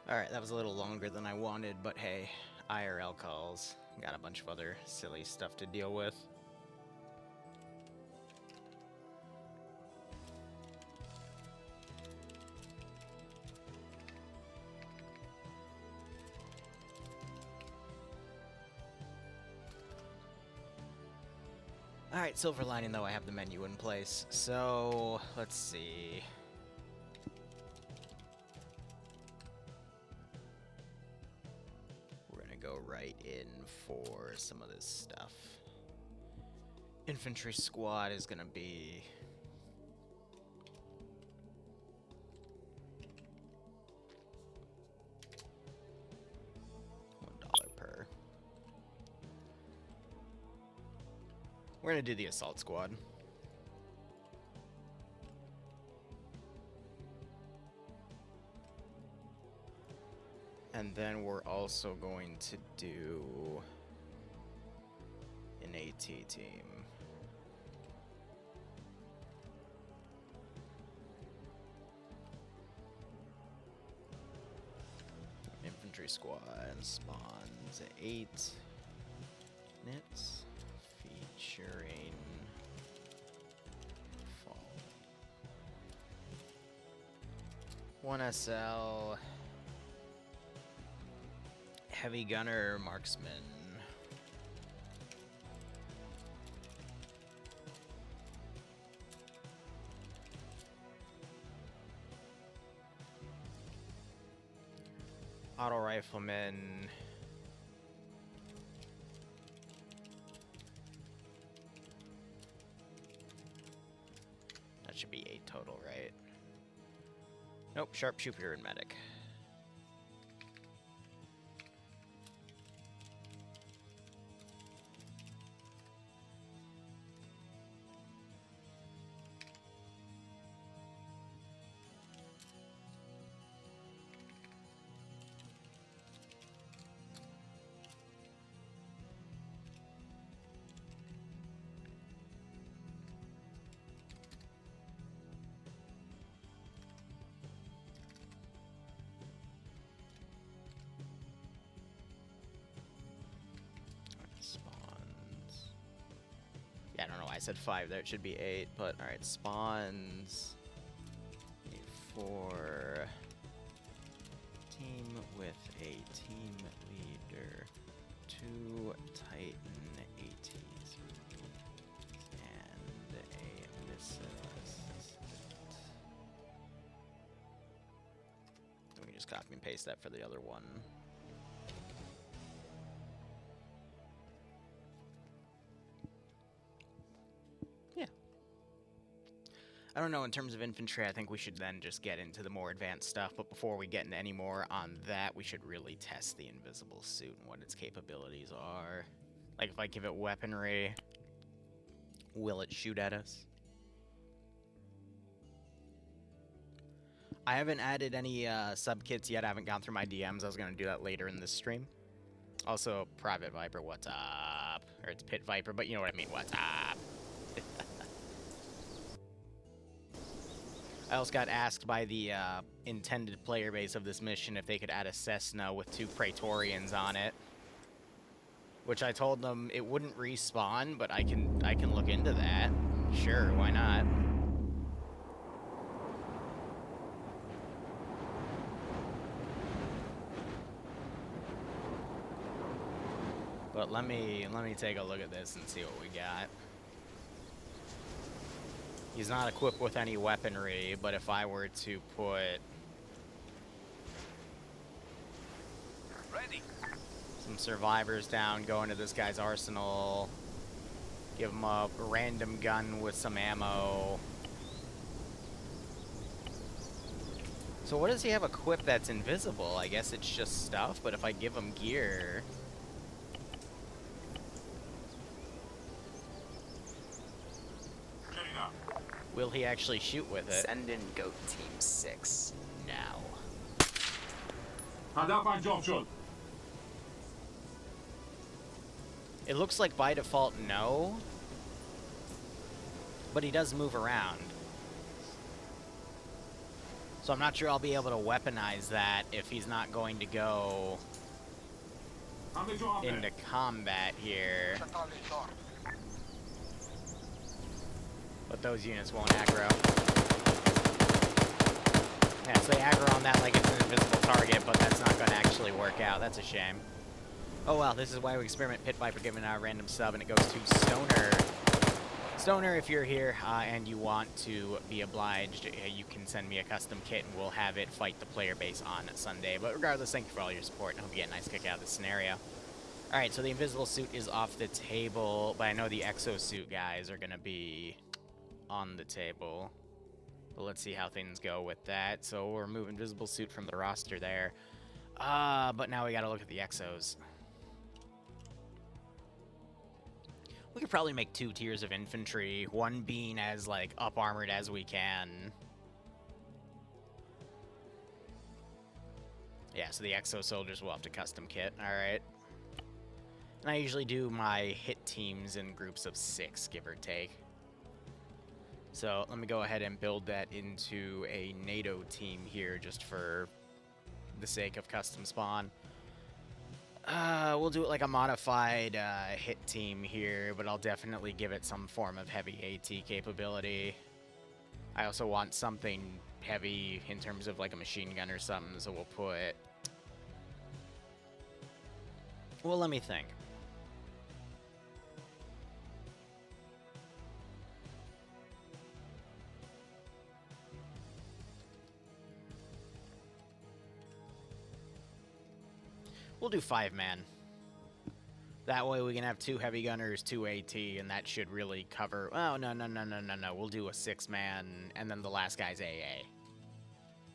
Alright, that was a little longer than I wanted, but hey, IRL calls. Got a bunch of other silly stuff to deal with. Alright, silver lining though, I have the menu in place. So, let's see. We're gonna go right in for some of this stuff. Infantry squad is gonna be... $1 per. We're gonna do the assault squad. And then we're also going to do an AT team. Infantry squad spawns 8 nits featuring fall. 1 SL. Heavy gunner marksman. Auto rifleman. That should be 8 total, right? Nope, sharpshooter and medic. Yeah, I don't know why I said 5 there. It should be 8, but alright, spawns. 4 team with a team leader. 2 Titan ATs. And a missile assistant. We can just copy and paste that for the other one. I don't know, in terms of infantry, I think we should then just get into the more advanced stuff, but before we get into any more on that, we should really test the invisible suit and what its capabilities are. Like, if I give it weaponry, will it shoot at us? I haven't added any sub-kits yet. I haven't gone through my DMs. I was going to do that later in this stream. Also, Private Viper, what's up? Or it's Pit Viper, but you know what I mean, what's up? I also got asked by the intended player base of this mission if they could add a Cessna with 2 Praetorians on it. Which I told them it wouldn't respawn, but I can look into that. Sure, why not? But let me take a look at this and see what we got. He's not equipped with any weaponry, but if I were to put some survivors down, go into this guy's arsenal, give him a random gun with some ammo. So what does he have equipped that's invisible? I guess it's just stuff, but if I give him gear... Will he actually shoot with it? Send in Goat Team 6 now. It looks like by default no, but he does move around. So I'm not sure I'll be able to weaponize that if he's not going to go into combat here. But those units won't aggro. Yeah, so they aggro on that like it's an invisible target, but that's not going to actually work out. That's a shame. Oh well, this is why we experiment Pit Viper giving out a random sub, and it goes to Stoner. Stoner, if you're here and you want to be obliged, you can send me a custom kit and we'll have it fight the player base on Sunday. But regardless, thank you for all your support and hope you get a nice kick out of this scenario. Alright, so the invisible suit is off the table, but I know the exosuit guys are going to be on the table. But let's see how things go with that. So we'll remove invisible suit from the roster there. But now we got to look at the exos. We could probably make 2 tiers of infantry, one being as, like, up-armored as we can. Yeah, so the exo soldiers will have to custom kit, alright. And I usually do my hit teams in groups of 6, give or take. So let me go ahead and build that into a NATO team here, just for the sake of custom spawn. We'll do it like a modified hit team here, but I'll definitely give it some form of heavy AT capability. I also want something heavy in terms of like a machine gun or something, so we'll put... Well, let me think. We'll do 5-man. That way we can have 2 heavy gunners, 2 AT, and that should really cover... Oh, no. We'll do a 6-man, and then the last guy's AA.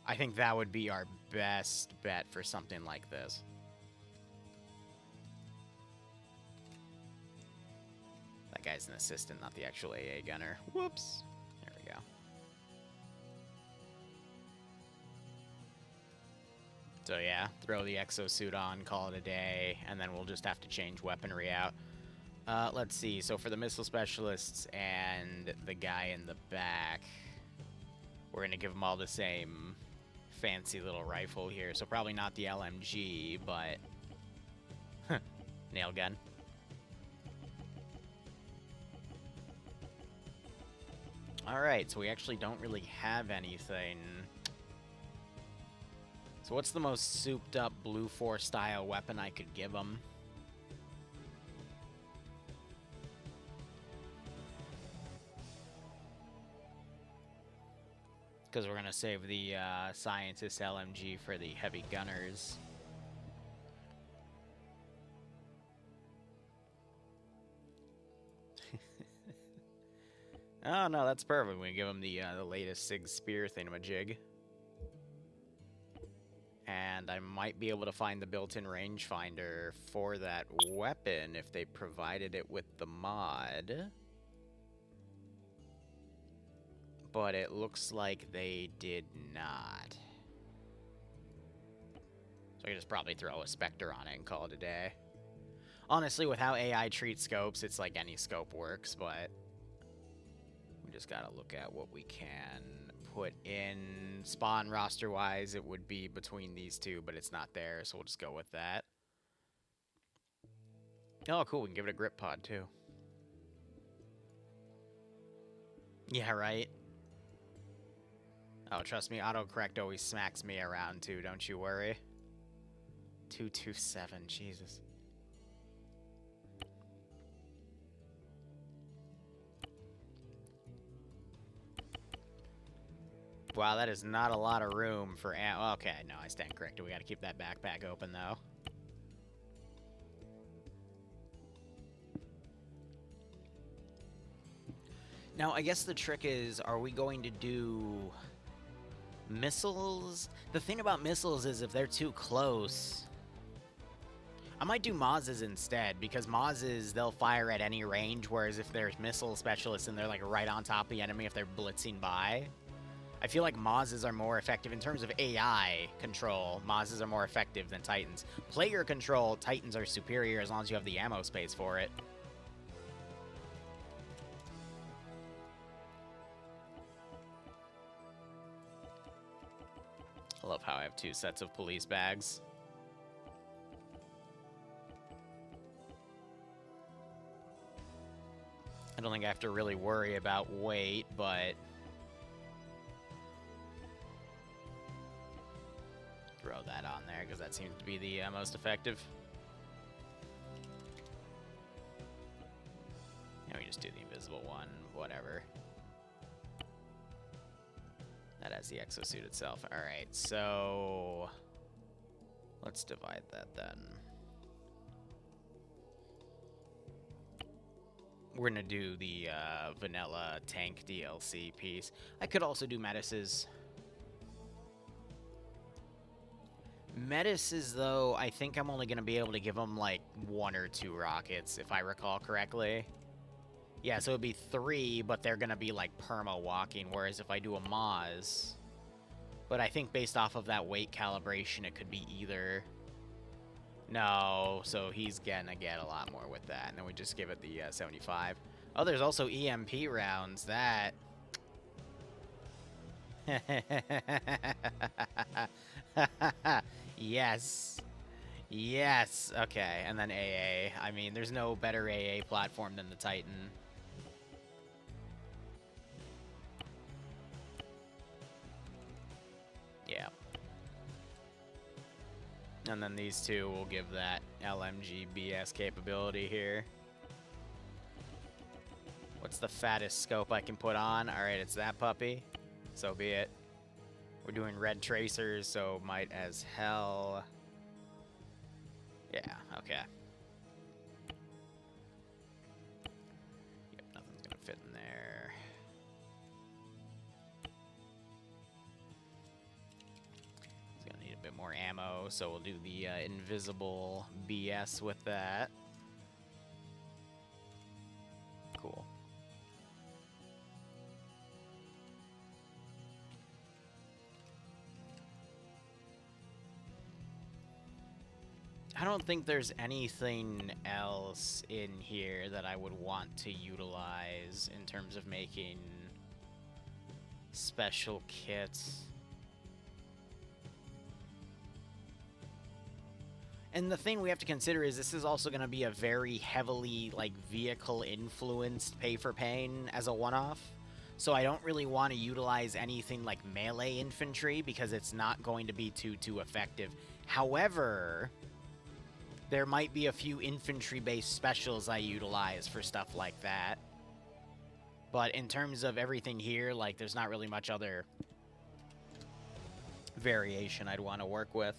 I think that would be our best bet for something like this. That guy's an assistant, not the actual AA gunner. Whoops. There we go. So yeah, throw the exosuit on, call it a day, and then we'll just have to change weaponry out. Let's see, so for the missile specialists and the guy in the back, we're going to give them all the same fancy little rifle here. So probably not the LMG, but nail gun. Alright, so we actually don't really have anything. So what's the most souped up Blue 4 style weapon I could give them? Because we're going to save the Scientist LMG for the heavy gunners. Oh, no, that's perfect. We can give them the latest Sig Spear thingamajig. And I might be able to find the built-in rangefinder for that weapon if they provided it with the mod. But it looks like they did not. So I can just probably throw a Spectre on it and call it a day. Honestly, with how AI treats scopes, it's like any scope works, but we just gotta look at what we can put in. Spawn roster-wise, it would be between these two, but it's not there, so we'll just go with that. Oh, cool, we can give it a grip pod, too. Yeah, right? Oh, trust me, autocorrect always smacks me around, too, don't you worry. 227, Jesus. Wow, that is not a lot of room for ammo. Okay, no, I stand corrected. We gotta keep that backpack open, though. Now, I guess the trick is, are we going to do missiles? The thing about missiles is if they're too close... I might do Mazes instead, because Mazes, they'll fire at any range, whereas if there's missile specialists and they're like right on top of the enemy if they're blitzing by... I feel like Mazes are more effective in terms of AI control. Mazes are more effective than Titans. Player control, Titans are superior as long as you have the ammo space for it. how I have 2 sets of police bags. I don't think I have to really worry about weight, but throw that on there because that seems to be the most effective. Yeah, we just do the invisible one, whatever. That has the exosuit itself. All right, so let's divide that then. We're gonna do the vanilla tank DLC piece. I could also do Metis's. Metis's, though, I think I'm only gonna be able to give them like 1 or 2 rockets, if I recall correctly. Yeah, so it'd be 3, but they're gonna be like perma walking, whereas if I do a Maz, but I think based off of that weight calibration, it could be either. No, so he's gonna get a lot more with that, and then we just give it the 75. Oh, there's also EMP rounds. That. Yes. Yes. Okay, and then AA. I mean, there's no better AA platform than the Titan. Yeah. And then these 2 will give that LMG BS capability here. What's the fattest scope I can put on? All right, it's that puppy. So be it. We're doing red tracers, so might as hell. Yeah, okay. Yep, nothing's gonna fit in there. It's gonna need a bit more ammo, so we'll do the invisible BS with that. Cool. I don't think there's anything else in here that I would want to utilize in terms of making special kits. And the thing we have to consider is this is also going to be a very heavily, like, vehicle-influenced Pay4Pain as a one-off. So I don't really want to utilize anything like melee infantry because it's not going to be too effective. However, there might be a few infantry-based specials I utilize for stuff like that. But in terms of everything here, like, there's not really much other variation I'd want to work with.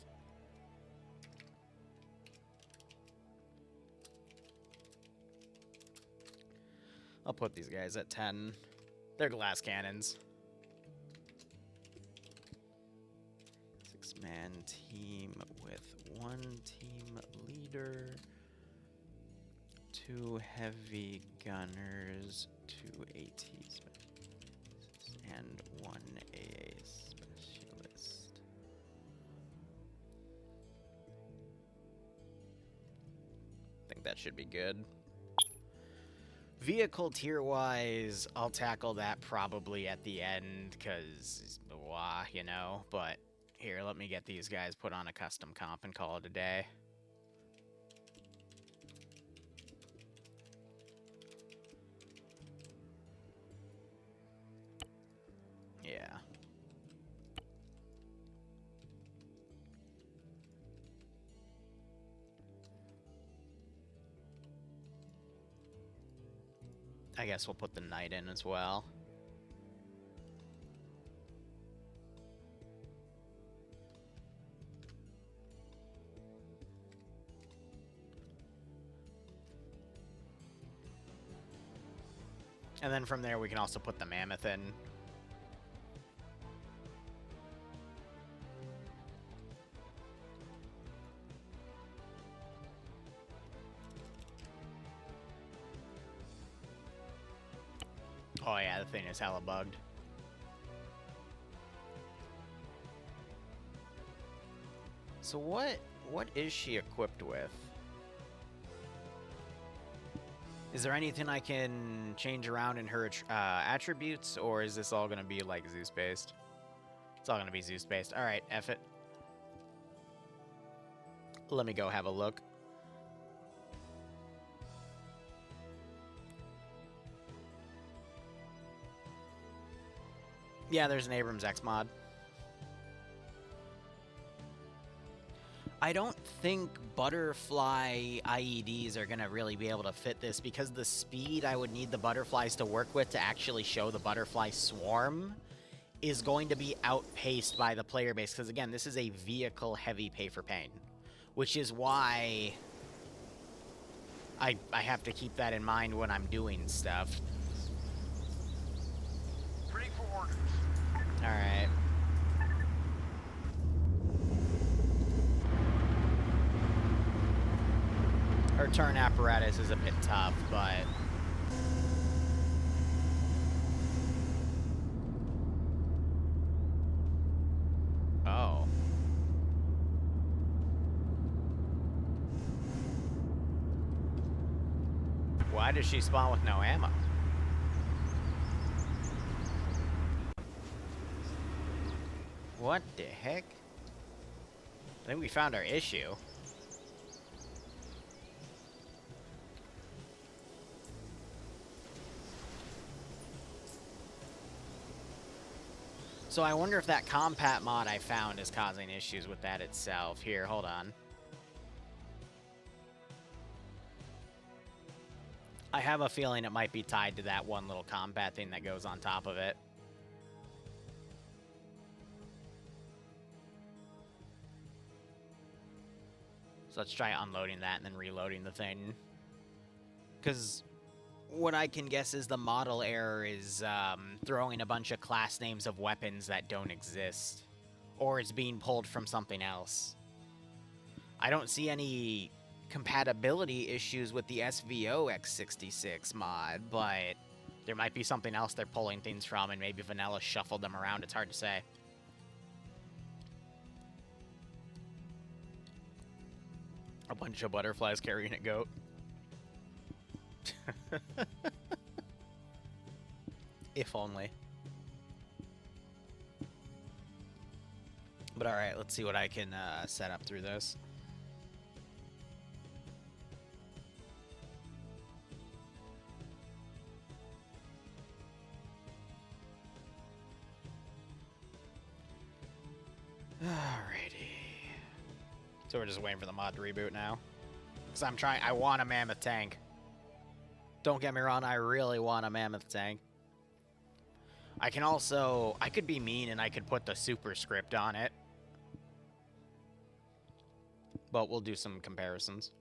I'll put these guys at 10. They're glass cannons. 6-man team with 1 team leader, 2 heavy gunners, 2 ATs, and 1 AA specialist. I think that should be good. Vehicle tier-wise, I'll tackle that probably at the end, because, you know, but here, let me get these guys put on a custom comp and call it a day. Yeah. I guess we'll put the knight in as well. And then from there, we can also put the mammoth in. Oh yeah, the thing is hella bugged. So what is she equipped with? Is there anything I can change around in her attributes, or is this all going to be like Zeus-based? It's all going to be Zeus-based. All right, F it. Let me go have a look. Yeah, there's an Abrams X mod. I don't think butterfly IEDs are going to really be able to fit this because the speed I would need the butterflies to work with to actually show the butterfly swarm is going to be outpaced by the player base. Because again, this is a vehicle-heavy Pay4Pain, which is why I have to keep that in mind when I'm doing stuff. Ready for orders. All right. Her turn apparatus is a bit tough, but... Oh. Why does she spawn with no ammo? What the heck? I think we found our issue. So I wonder if that compat mod I found is causing issues with that itself. Here, hold on. I have a feeling it might be tied to that one little combat thing that goes on top of it. So let's try unloading that and then reloading the thing. Because what I can guess is the model error is throwing a bunch of class names of weapons that don't exist. Or it's being pulled from something else. I don't see any compatibility issues with the SVO X66 mod, but there might be something else they're pulling things from, and maybe Vanilla shuffled them around. It's hard to say. A bunch of butterflies carrying a goat. If only. But alright, let's see what I can set up through this. Alrighty. So we're just waiting for the mod to reboot now. Because I want a mammoth tank. Don't get me wrong, I really want a mammoth tank. I could be mean and I could put the superscript on it. But we'll do some comparisons.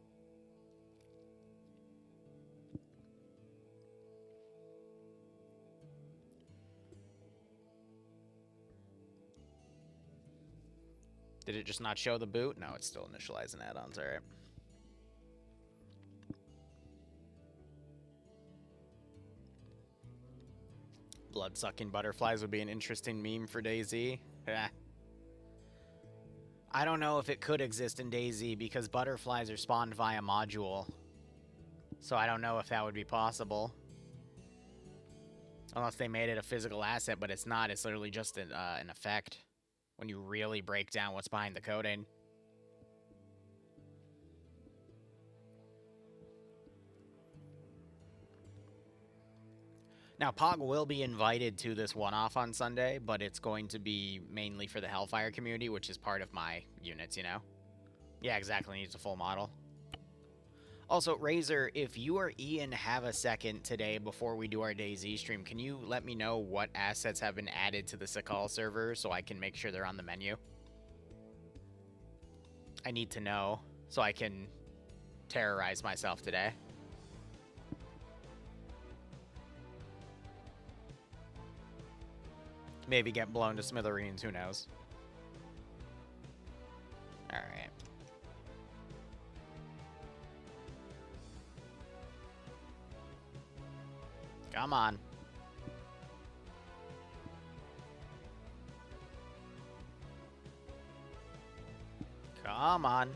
Did it just not show the boot? No, it's still initializing add-ons, alright. Blood-sucking butterflies would be an interesting meme for DayZ. I don't know if it could exist in DayZ because butterflies are spawned via module. So I don't know if that would be possible. Unless they made it a physical asset, but it's not. It's literally just an effect when you really break down what's behind the coding. Now, Pog will be invited to this one-off on Sunday, but it's going to be mainly for the Hellfire community, which is part of my units, you know? Yeah, exactly. Needs a full model. Also, Razor, if you or Ian have a second today before we do our DayZ stream, can you let me know what assets have been added to the Sakal server so I can make sure they're on the menu? I need to know so I can terrorize myself today. Maybe get blown to smithereens, who knows? Alright. Come on. Come on.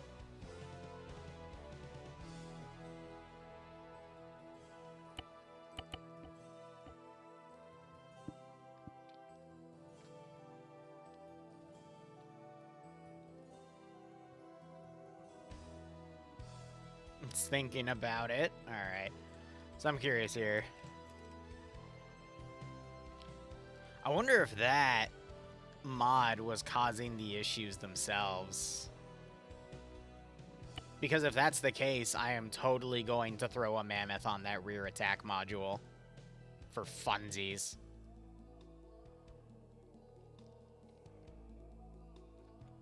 mods thinking about it. Alright. So I'm curious here. I wonder if that mod was causing the issues themselves. Because if that's the case, I am totally going to throw a mammoth on that rear attack module. For funsies.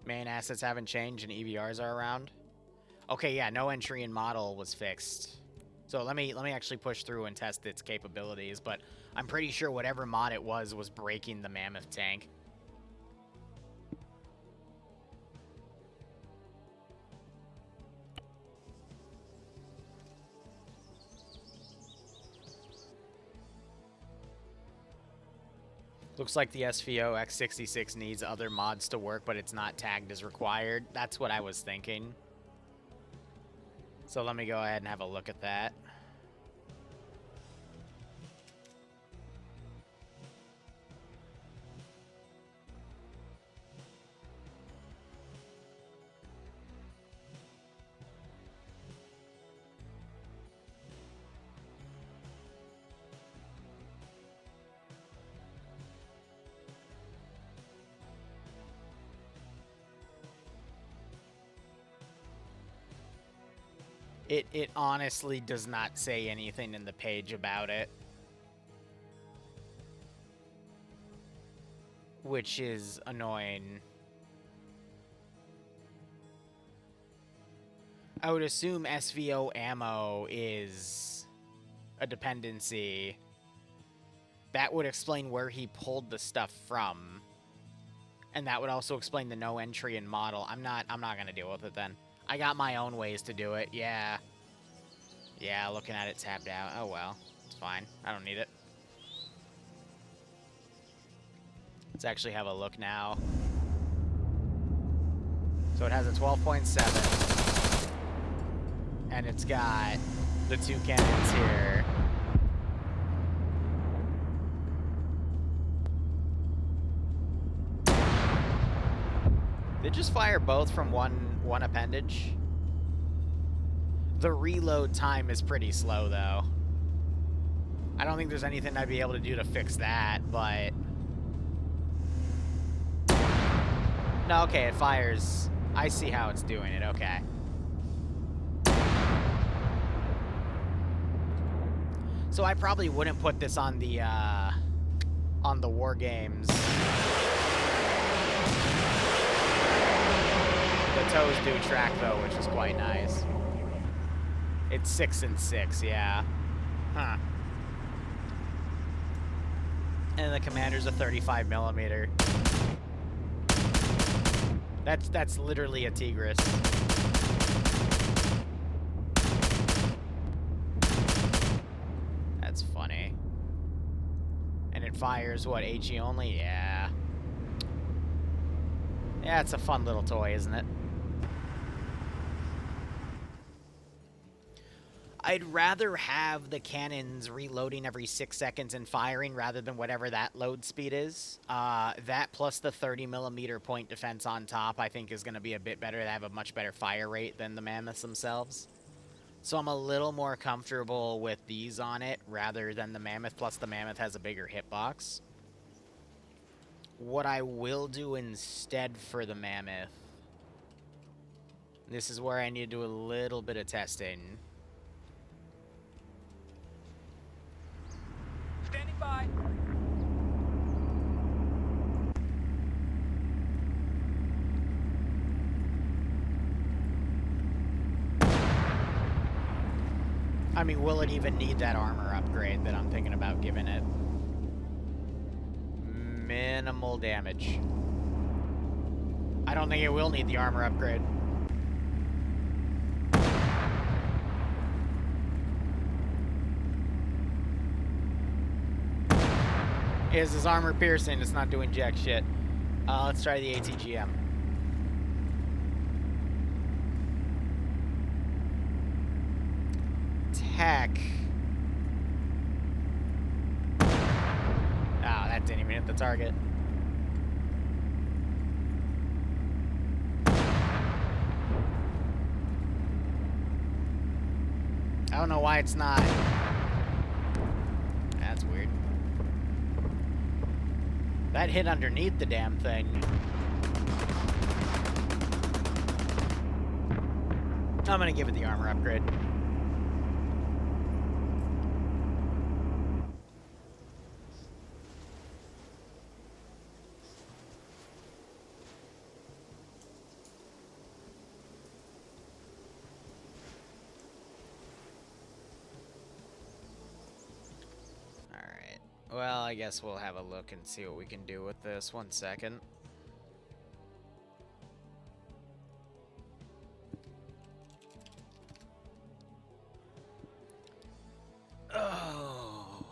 Main assets haven't changed and EVRs are around. Okay, yeah, no entry in model was fixed. So let me actually push through and test its capabilities, but I'm pretty sure whatever mod it was breaking the mammoth tank. Looks like the SVO X66 needs other mods to work, but it's not tagged as required. That's what I was thinking. So let me go ahead and have a look at that. It honestly does not say anything in the page about it. Which is annoying. I would assume SVO ammo is a dependency. That would explain where he pulled the stuff from. And that would also explain the no entry in model. I'm not gonna deal with it then. I got my own ways to do it, yeah. Yeah, looking at it tabbed out. Oh well, it's fine. I don't need it. Let's actually have a look now. So it has a 12.7. And it's got the two cannons here. They just fire both from one appendage. The reload time is pretty slow, though. I don't think there's anything I'd be able to do to fix that, but... No, okay, it fires. I see how it's doing it, okay. So I probably wouldn't put this on the War Games. The toes do track, though, which is quite nice. It's 6 and 6, yeah. Huh. And the commander's a 35 millimeter. That's literally a Tigris. That's funny. And it fires, what, HE only? Yeah. Yeah, it's a fun little toy, isn't it? I'd rather have the cannons reloading every 6 seconds and firing rather than whatever that load speed is. That plus the 30mm point defense on top, I think, is going to be a bit better. They have a much better fire rate than the mammoths themselves. So I'm a little more comfortable with these on it rather than the mammoth, plus the mammoth has a bigger hitbox. What I will do instead for the mammoth, this is where I need to do a little bit of testing. Standing by. I mean, will it even need that armor upgrade that I'm thinking about giving it? Minimal damage. I don't think it will need the armor upgrade. Is his armor piercing? It's not doing jack shit. Let's try the ATGM. Tech. Oh, that didn't even hit the target. don't know why it's not. That's weird. That hit underneath the damn thing. I'm gonna give it the armor upgrade. Alright. Well, I guess we'll have a look and see what we can do with this. 1 second. Oh.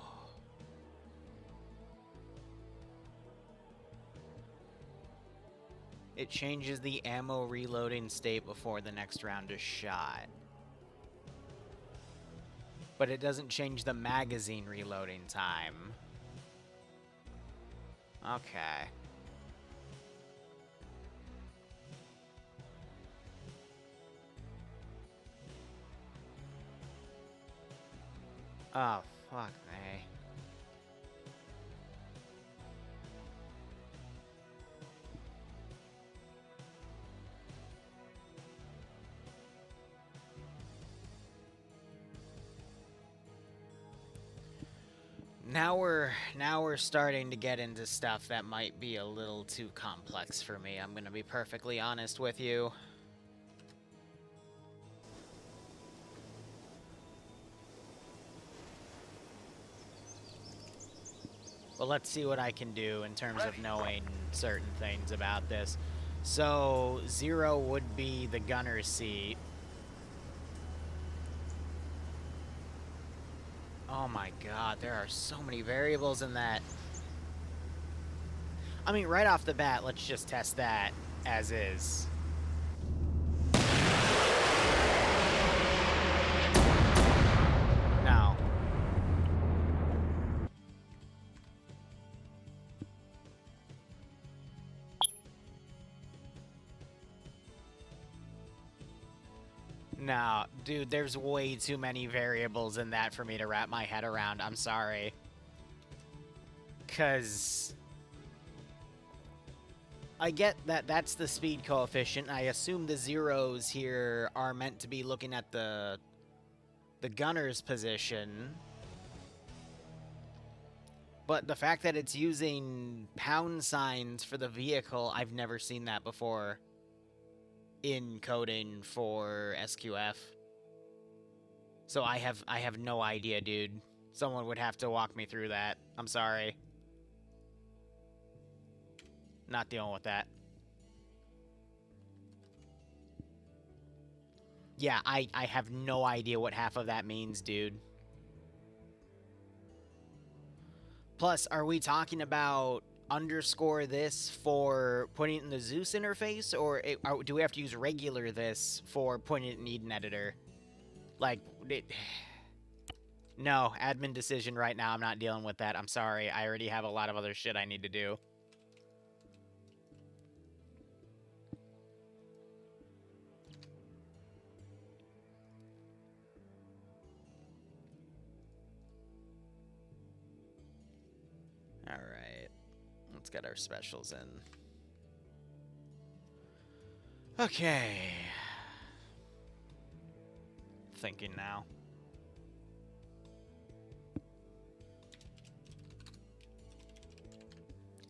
It changes the ammo reloading state before the next round is shot. But it doesn't change the magazine reloading time. Okay. Oh, fuck me. Now we're starting to get into stuff that might be a little too complex for me. I'm gonna be perfectly honest with you. Well, let's see what I can do in terms of knowing certain things about this. So, 0 would be the gunner's seat. Oh my god, there are so many variables in that. I mean, right off the bat, let's just test that as is. No. No, dude, there's way too many variables in that for me to wrap my head around. I'm sorry. 'Cause I get that that's the speed coefficient. I assume the zeros here are meant to be looking at the gunner's position. But the fact that it's using pound signs for the vehicle, I've never seen that before in coding for SQF. So I have no idea, dude. Someone would have to walk me through that. I'm sorry. Not dealing with that. Yeah, I have no idea what half of that means, dude. Plus, are we talking about underscore this for putting it in the Zeus interface, or do we have to use regular this for putting it in Eden Editor? Like, no, admin decision right now. I'm not dealing with that. I'm sorry. I already have a lot of other shit I need to do. Alright. Let's get our specials in. Okay. Thinking now.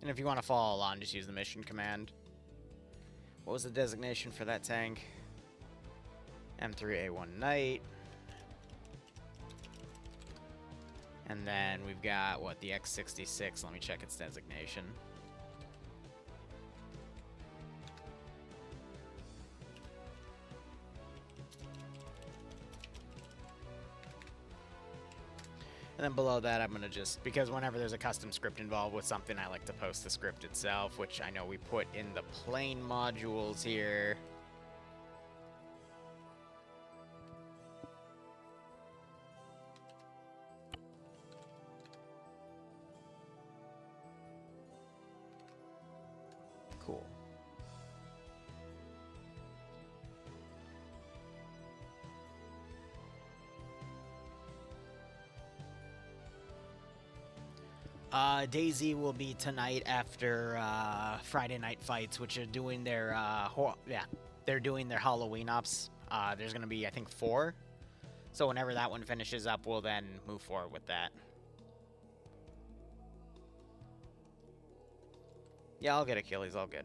And if you want to follow along, just use the mission command. What was the designation for that tank? M3A1 Knight. And then we've got, what, the X66. Let me check its designation. And then below that, I'm going to just, because whenever there's a custom script involved with something, I like to post the script itself, which I know we put in the plain modules here. Cool. Daisy will be tonight after Friday Night Fights, which are doing their they're doing their Halloween ops. There's gonna be, I think, 4. So whenever that one finishes up, we'll then move forward with that. Yeah, I'll get Achilles. All good.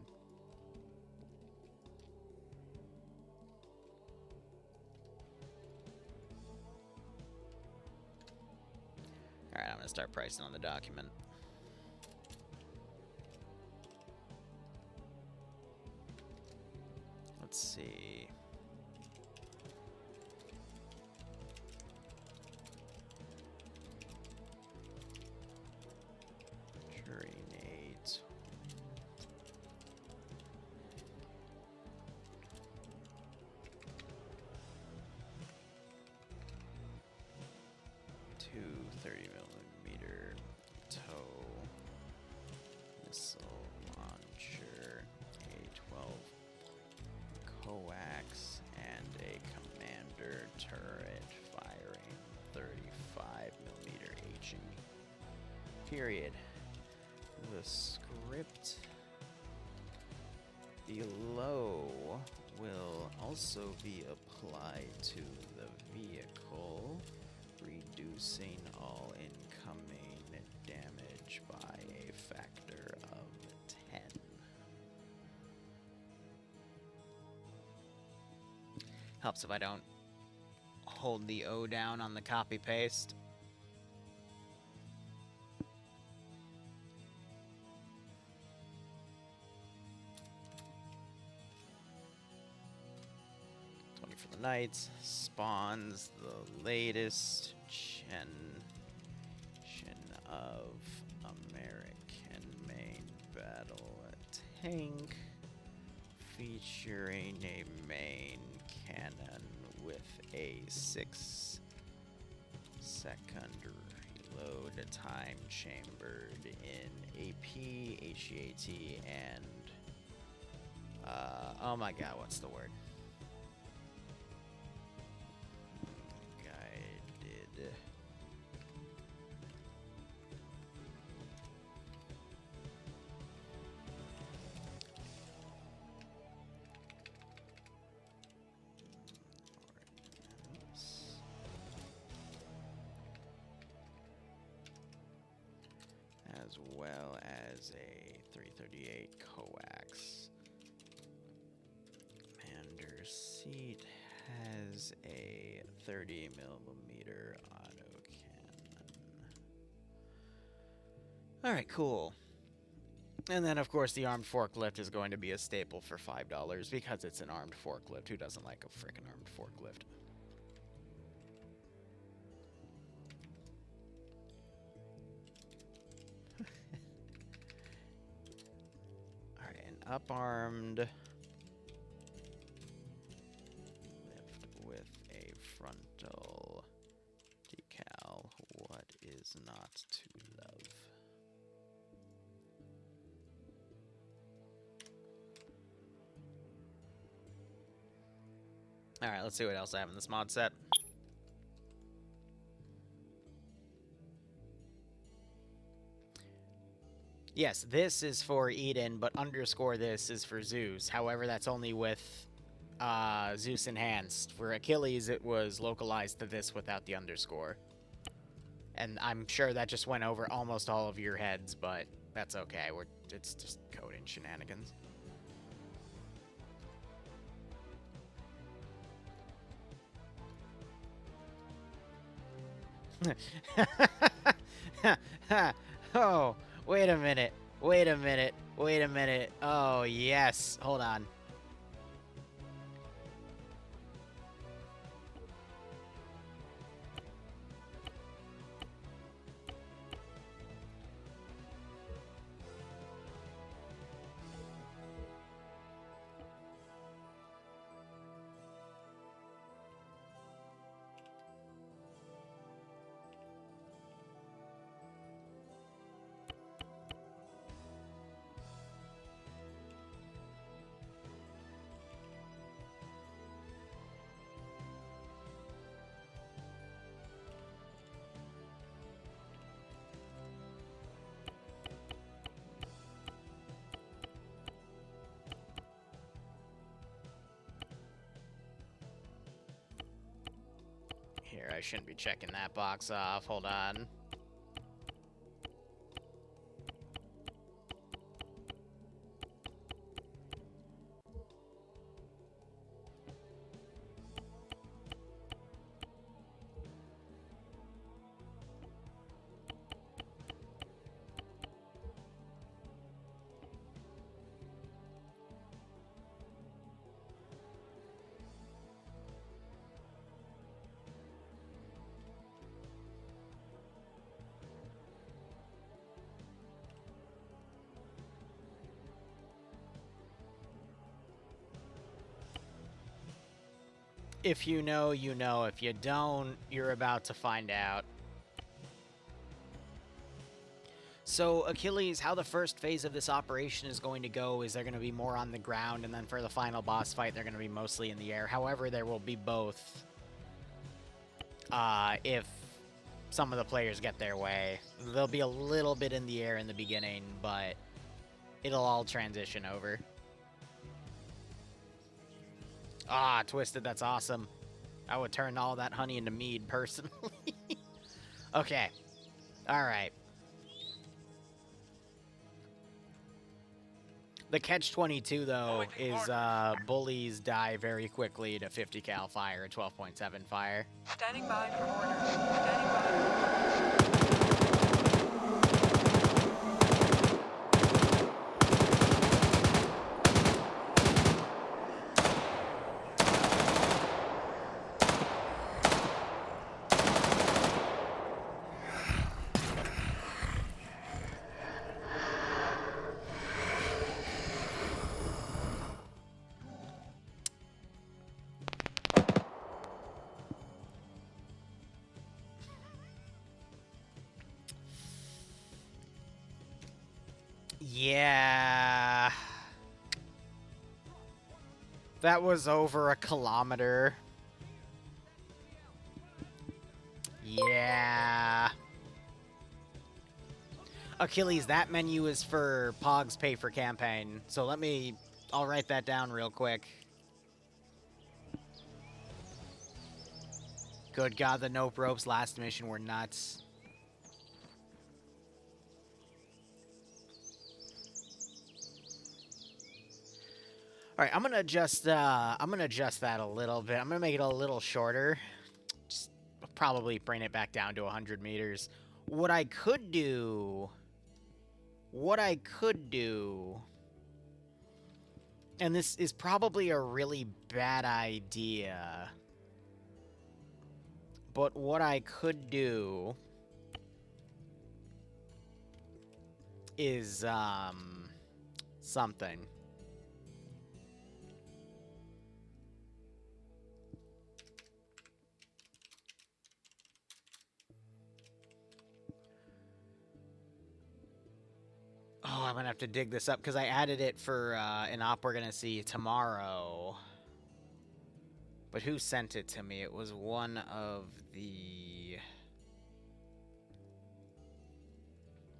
All right, I'm gonna start pricing on the document. Let's see. Drainate. Two 30mm tow missile launcher, a 12 coax, and a commander turret firing 35mm HE. Period. The script below will also be applied to the vehicle, reducing all incoming damage by a factor of 10. Helps if I don't hold the O down on the copy paste. For the Knights, spawns the latest generation of American main battle tank, featuring a main cannon with a 6-second reload time chambered in AP, HEAT, and oh my god, what's the word? As well as a 338 coax. Commander seat has a 30mm autocannon. Alright, cool. And then, of course, the armed forklift is going to be a staple for $5 because it's an armed forklift. Who doesn't like a frickin' armed forklift? Up-armed lift with a frontal decal. What is not to love? Alright, let's see what else I have in this mod set. Yes, this is for Eden, but underscore this is for Zeus. However, that's only with Zeus Enhanced. For Achilles, it was localized to this without the underscore. And I'm sure that just went over almost all of your heads, but that's okay. It's just coding shenanigans. Oh, wait a minute. Wait a minute. Wait a minute. Oh, yes. Hold on. here. I shouldn't be checking that box off. Hold on. If you know, you know. If you don't, you're about to find out. So, Achilles, how the first phase of this operation is going to go is they're going to be more on the ground, and then for the final boss fight, they're going to be mostly in the air. However, there will be both if some of the players get their way. There'll be a little bit in the air in the beginning, but it'll all transition over. Ah, Twisted, that's awesome. I would turn all that honey into mead, personally. Okay. Alright. The catch-22, though, is bullies die very quickly to 50 cal fire, 12.7 fire. Standing by for order. Standing by. Yeah. That was over a kilometer. Yeah. Achilles, that menu is for Pog's Pay4Pain. So I'll write that down real quick. Good God, the Nope Ropes last mission were nuts. All right, I'm gonna adjust that a little bit. I'm gonna make it a little shorter. Just probably bring it back down to 100 meters. What I could do, and this is probably a really bad idea, but what I could do is something. Oh, I'm gonna have to dig this up because I added it for an op we're gonna see tomorrow. But who sent it to me? It was one of the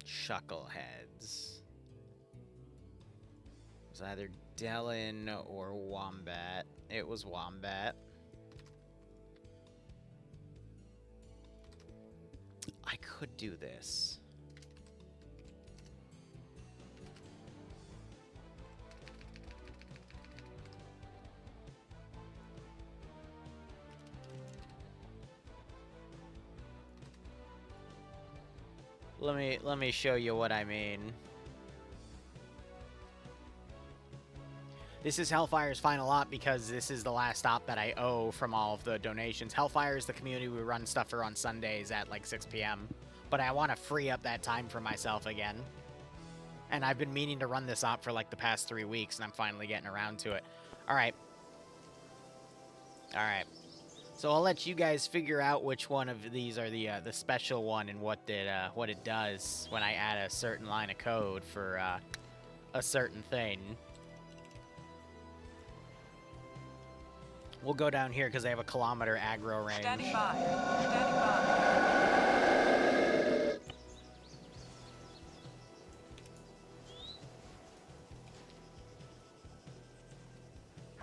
chuckleheads. It was either Dellin or Wombat. It was Wombat. I could do this. Let me show you what I mean. This is Hellfire's final op because this is the last op that I owe from all of the donations. Hellfire is the community we run stuff for on Sundays at like 6 p.m. But I want to free up that time for myself again. And I've been meaning to run this op for like the past 3 weeks, and I'm finally getting around to it. All right. All right. So I'll let you guys figure out which one of these are the special one and what it does when I add a certain line of code for a certain thing. We'll go down here because I have a kilometer aggro range. Standing by. Standing by.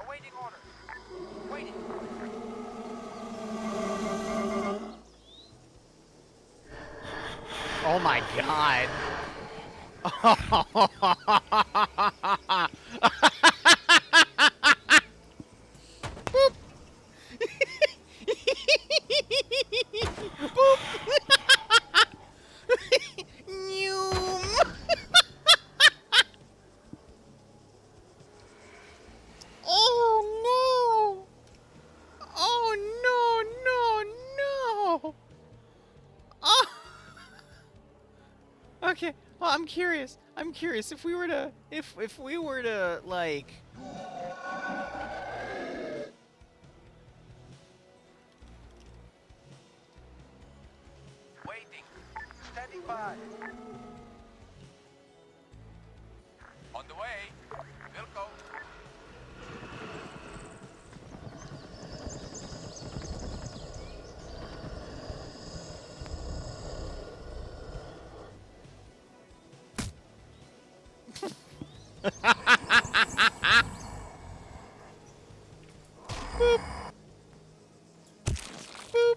Awaiting order. Waiting. Oh my god. Boop. Boop. Noom. Oh no! Oh no, no, no! Oh. Okay. Well, I'm curious. I'm curious if we were to if we were to like Waiting. Standing by. On the way. We'll go. boop boop.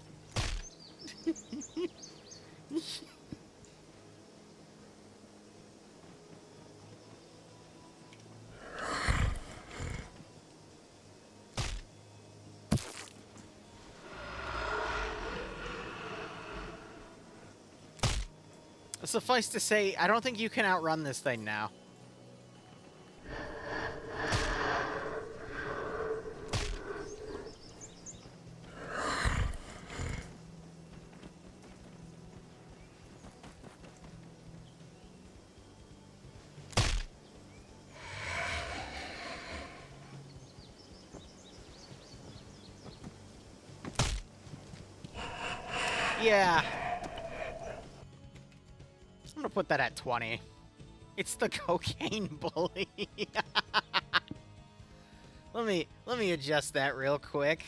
Suffice to say, I don't think you can outrun this thing now. Yeah. I'm gonna put that at 20. It's the cocaine bully. Let me adjust that real quick.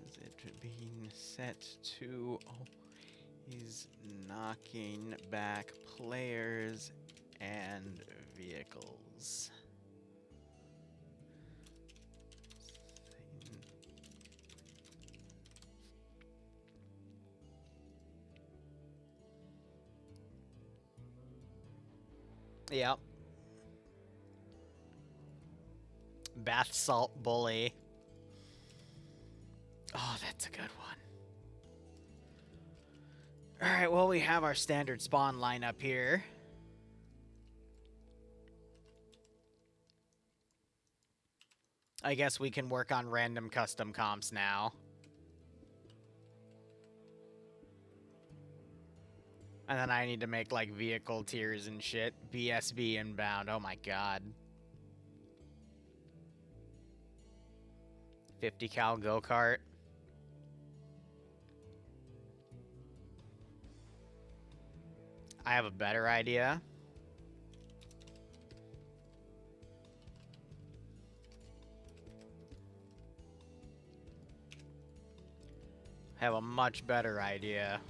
Is it being set to is knocking back players and vehicles. Yep. Bath salt bully. Oh, that's a good one. Alright, well, we have our standard spawn lineup here. I guess we can work on random custom comps now. And then I need to make, like, vehicle tiers and shit. BSB inbound. Oh my god. 50 cal go-kart. I have a better idea. I have a much better idea.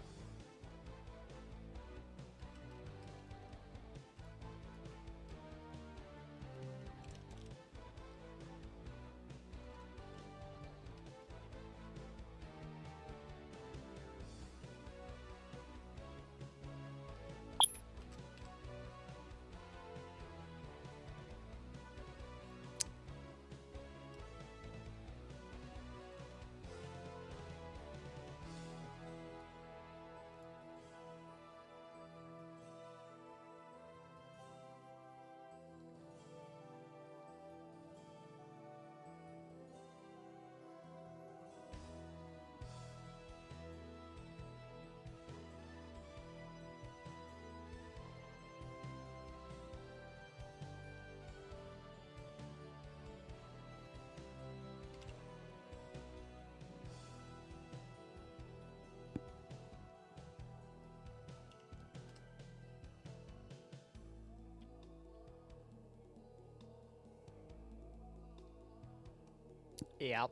Yep.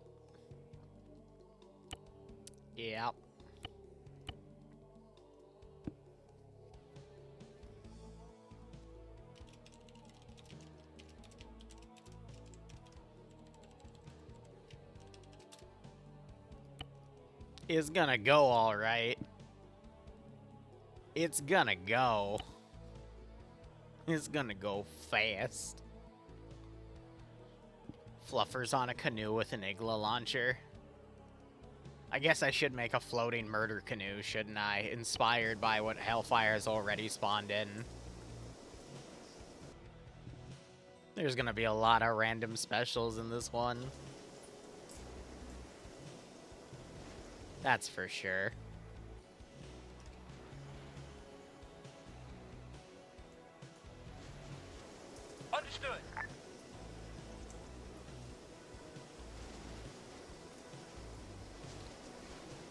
Yep. It's gonna go all right. It's gonna go. It's gonna go fast. Fluffers on a canoe with an igla launcher. I guess I should make a floating murder canoe, shouldn't I? Inspired by what Hellfire has already spawned in. There's gonna be a lot of random specials in this one. That's for sure. Understood.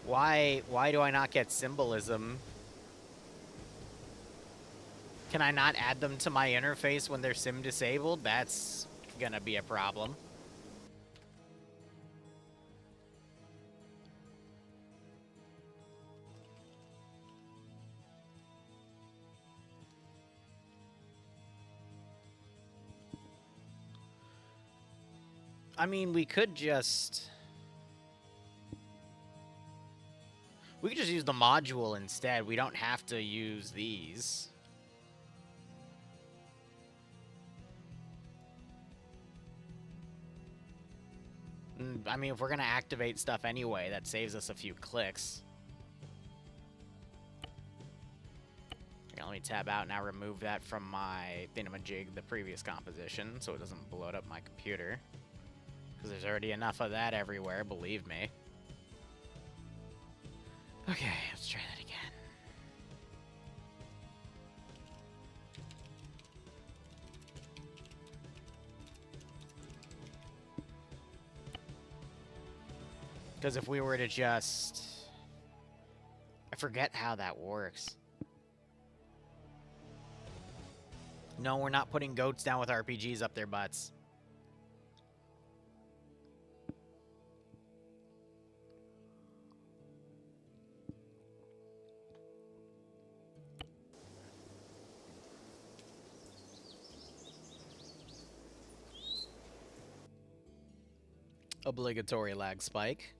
Why do I not get symbolism? Can I not add them to my interface when they're sim disabled? That's gonna be a problem. I mean, we could just use the module instead. We don't have to use these. I mean, if we're gonna activate stuff anyway, that saves us a few clicks. Okay, let me tab out and now remove that from my thingamajig, the previous composition, so it doesn't bloat up my computer. Because there's already enough of that everywhere, believe me. Okay, let's try that again. Because if we were to just... I forget how that works. No, we're not putting goats down with RPGs up their butts. Obligatory lag spike.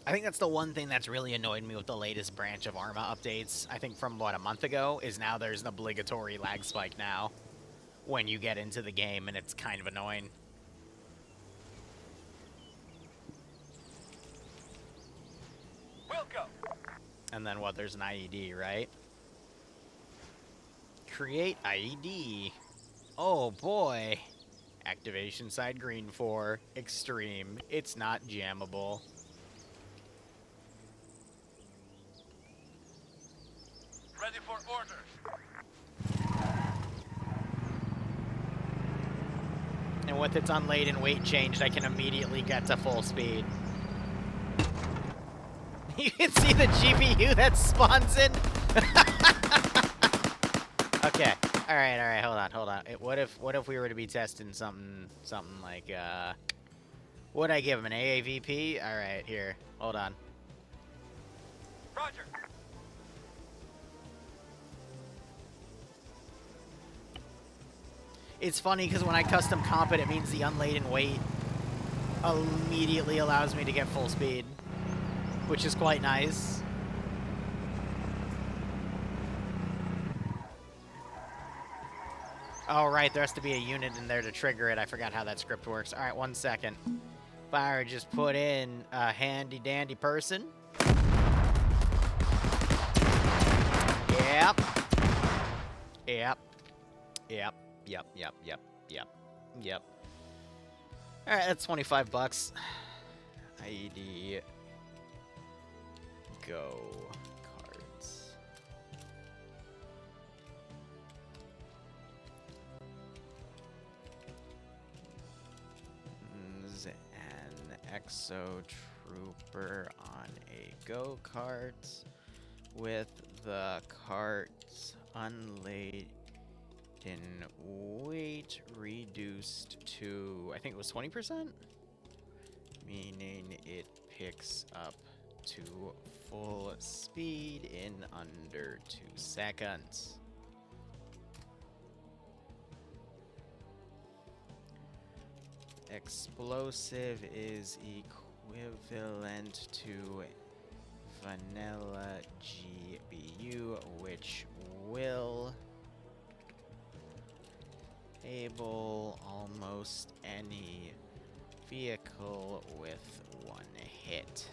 I think that's the one thing that's really annoyed me with the latest branch of Arma updates. I think from, what, a month ago, is now there's an obligatory lag spike now when you get into the game, and it's kind of annoying. We'll go. And then, what, there's an IED, right? Create IED. Oh, boy. Activation side green 4. Extreme. It's not jammable. Ready for orders. And with its unladen weight changed, I can immediately get to full speed. You can see the GPU that spawns in. Okay. All right. Hold on. What if we were to be testing something like what'd I give him, an AAVP? All right, here. Hold on. Roger. It's funny because when I custom comp it, it means the unladen weight immediately allows me to get full speed, which is quite nice. Oh, right, there has to be a unit in there to trigger it. I forgot how that script works. All right, 1 second. Fire just put in a handy-dandy person. Yep. All right, that's 25 bucks. IED. Go. Cards. An Exo Trooper on a go-kart with the cart's unladen weight reduced to, I think it was 20%? meaning it picks up to full speed in under 2 seconds. Explosive is equivalent to vanilla GBU, which will able almost any vehicle with 1 hit.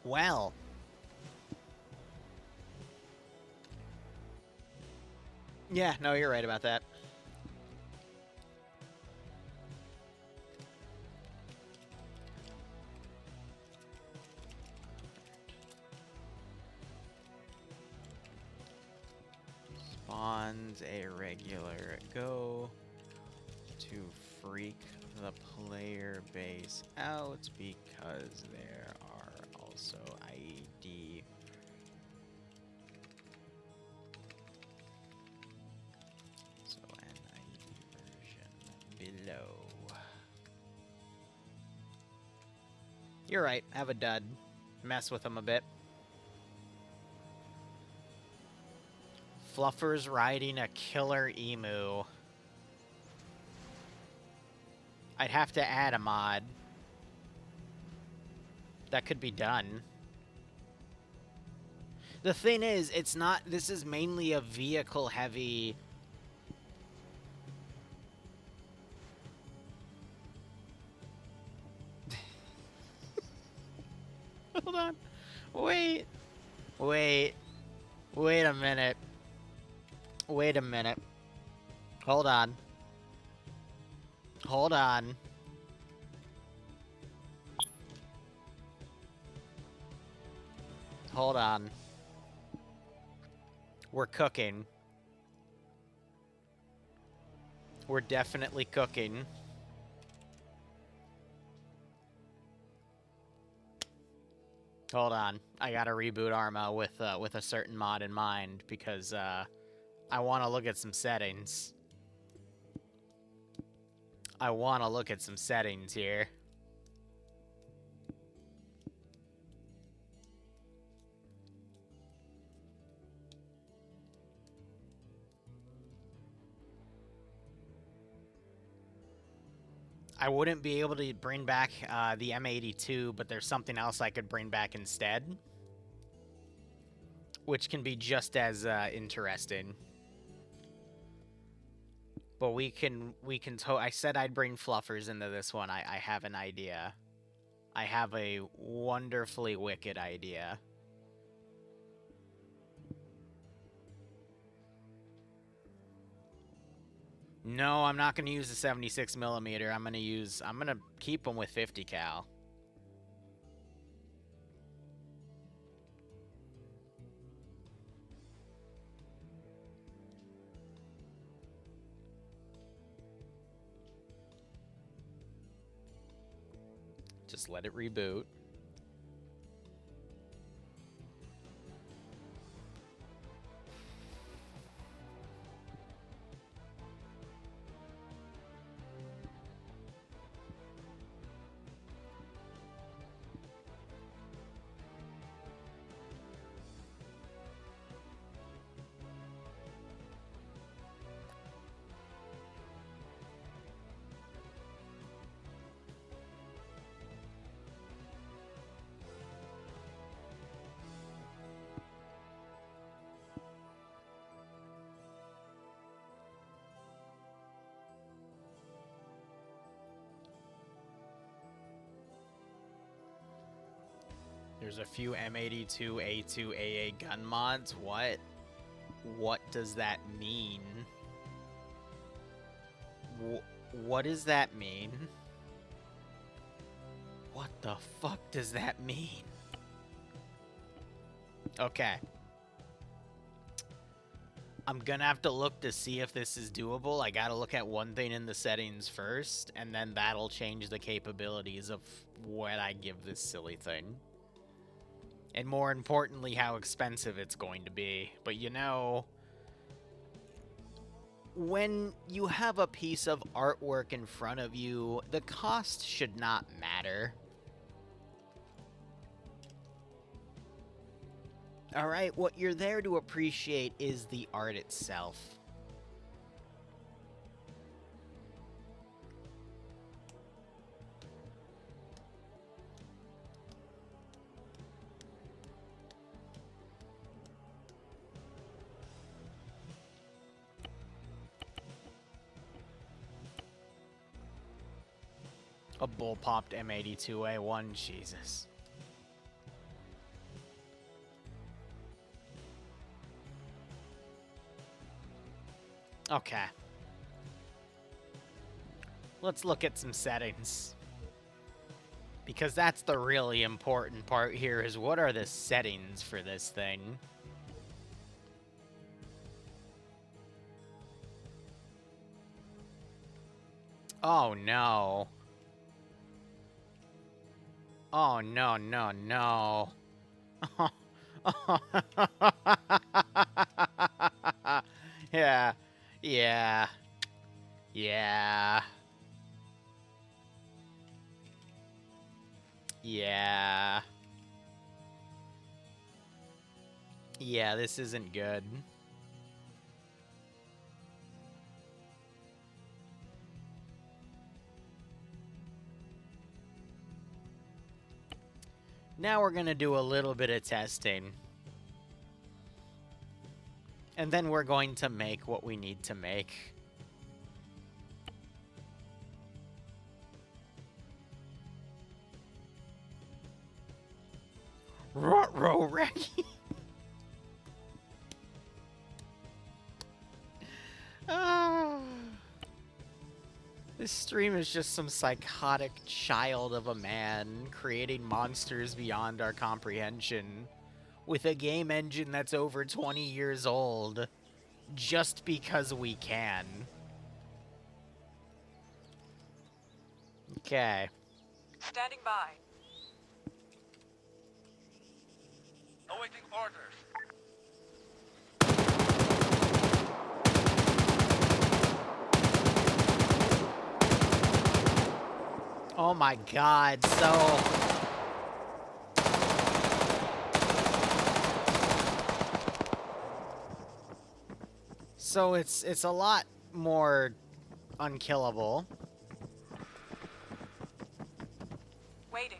Well, yeah, no, you're right about that. Spawns a regular go to freak the player base out because there are also ID. So an ID version below. You're right, have a dud. Mess with them a bit. Fluffers riding a killer emu. I'd have to add a mod. That could be done. The thing is, it's not... This is mainly a vehicle-heavy... Hold on. Wait. Wait a minute. Wait a minute. Hold on. Hold on. Hold on. We're cooking. We're definitely cooking. Hold on. I gotta reboot Arma with a certain mod in mind because I want to look at some settings. I want to look at some settings here. I wouldn't be able to bring back the M82, but there's something else I could bring back instead, which can be just as interesting. But we can I said I'd bring Fluffers into this one. I have an idea. I have a wonderfully wicked idea. No, I'm not going to use the 76mm. I'm going to keep them with 50 cal. Just let it reboot. There's a few M82A2AA gun mods. What? What does that mean? What does that mean? What the fuck does that mean? Okay. I'm gonna have to look to see if this is doable. I gotta look at one thing in the settings first, and then that'll change the capabilities of what I give this silly thing. And more importantly, how expensive it's going to be. But you know, when you have a piece of artwork in front of you, the cost should not matter. Alright, what you're there to appreciate is the art itself. A bull-popped M82A1, Jesus. Okay. Let's look at some settings. Because that's the really important part here, is what are the settings for this thing? Oh, no. Oh, no, no, no. Yeah. Yeah. Yeah. Yeah. Yeah, this isn't good. Now we're gonna do a little bit of testing. And then we're going to make what we need to make. Ruh-roh, Reggie. This stream is just some psychotic child of a man creating monsters beyond our comprehension with a game engine that's over 20 years old just because we can. Okay. Standing by. Awaiting orders. Oh my god, So it's a lot more unkillable. Waiting.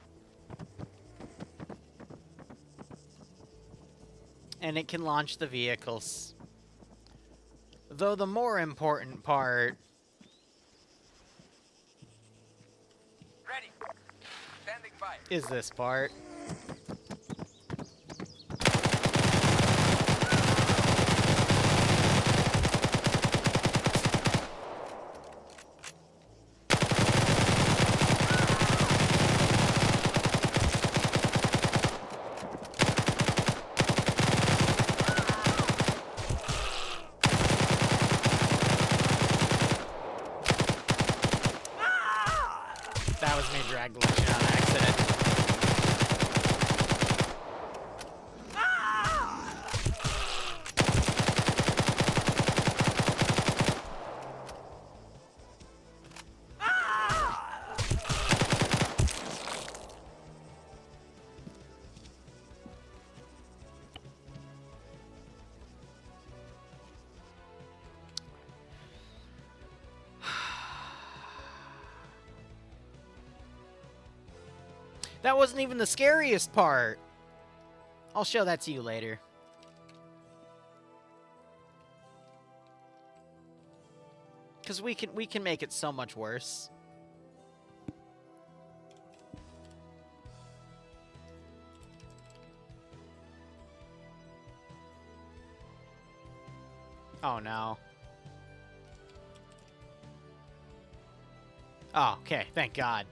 And it can launch the vehicles. Though the more important part Ready. Standing by. is this part. That was me drag glitching on accident. That wasn't even the scariest part. I'll show that to you later. Cause we can make it so much worse. Oh no. Oh, okay, thank God.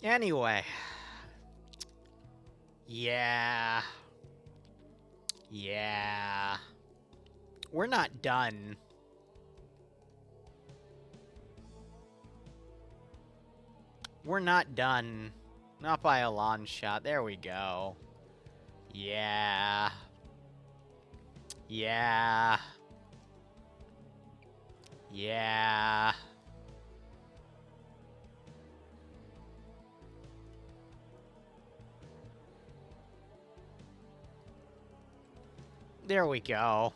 Anyway. Yeah. Yeah. We're not done. We're not done. Not by a long shot. There we go. Yeah. Yeah. Yeah. There we go.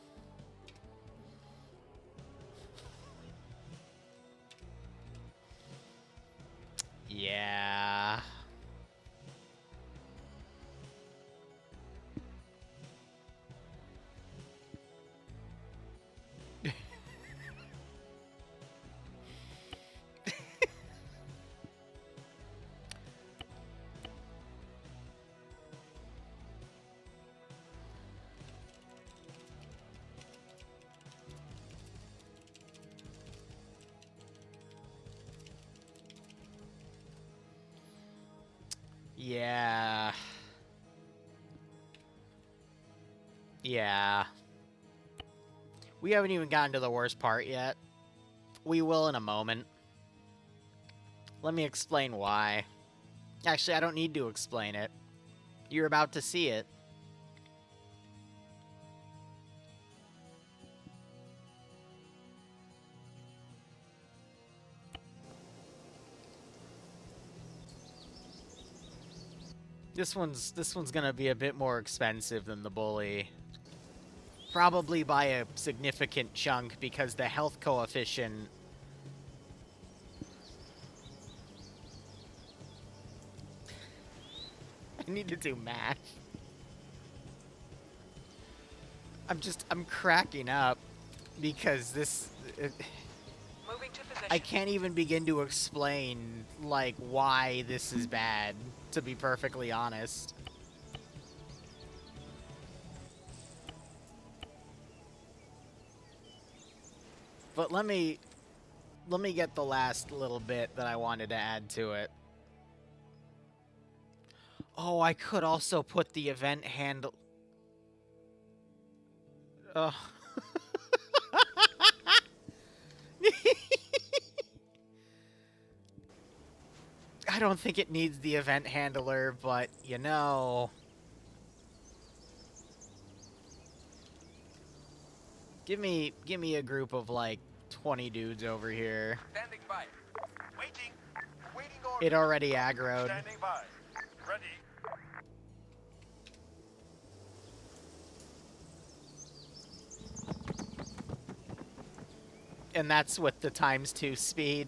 Yeah. Yeah. Yeah. We haven't even gotten to the worst part yet. We will in a moment. Let me explain why. Actually, I don't need to explain it. You're about to see it. This one's gonna be a bit more expensive than the bully. Probably by a significant chunk because the health coefficient... I need to do math. I'm cracking up because this... Moving to position. I can't even begin to explain, like, why this is bad, to be perfectly honest. But let me get the last little bit that I wanted to add to it. Oh, I could also put the event handle... Ugh. I don't think it needs the event handler, but, you know... Give me a group of, like, 20 dudes over here. Standing by. Waiting. Waiting order. It already aggroed. Standing by. Ready. And that's with the ×2 speed.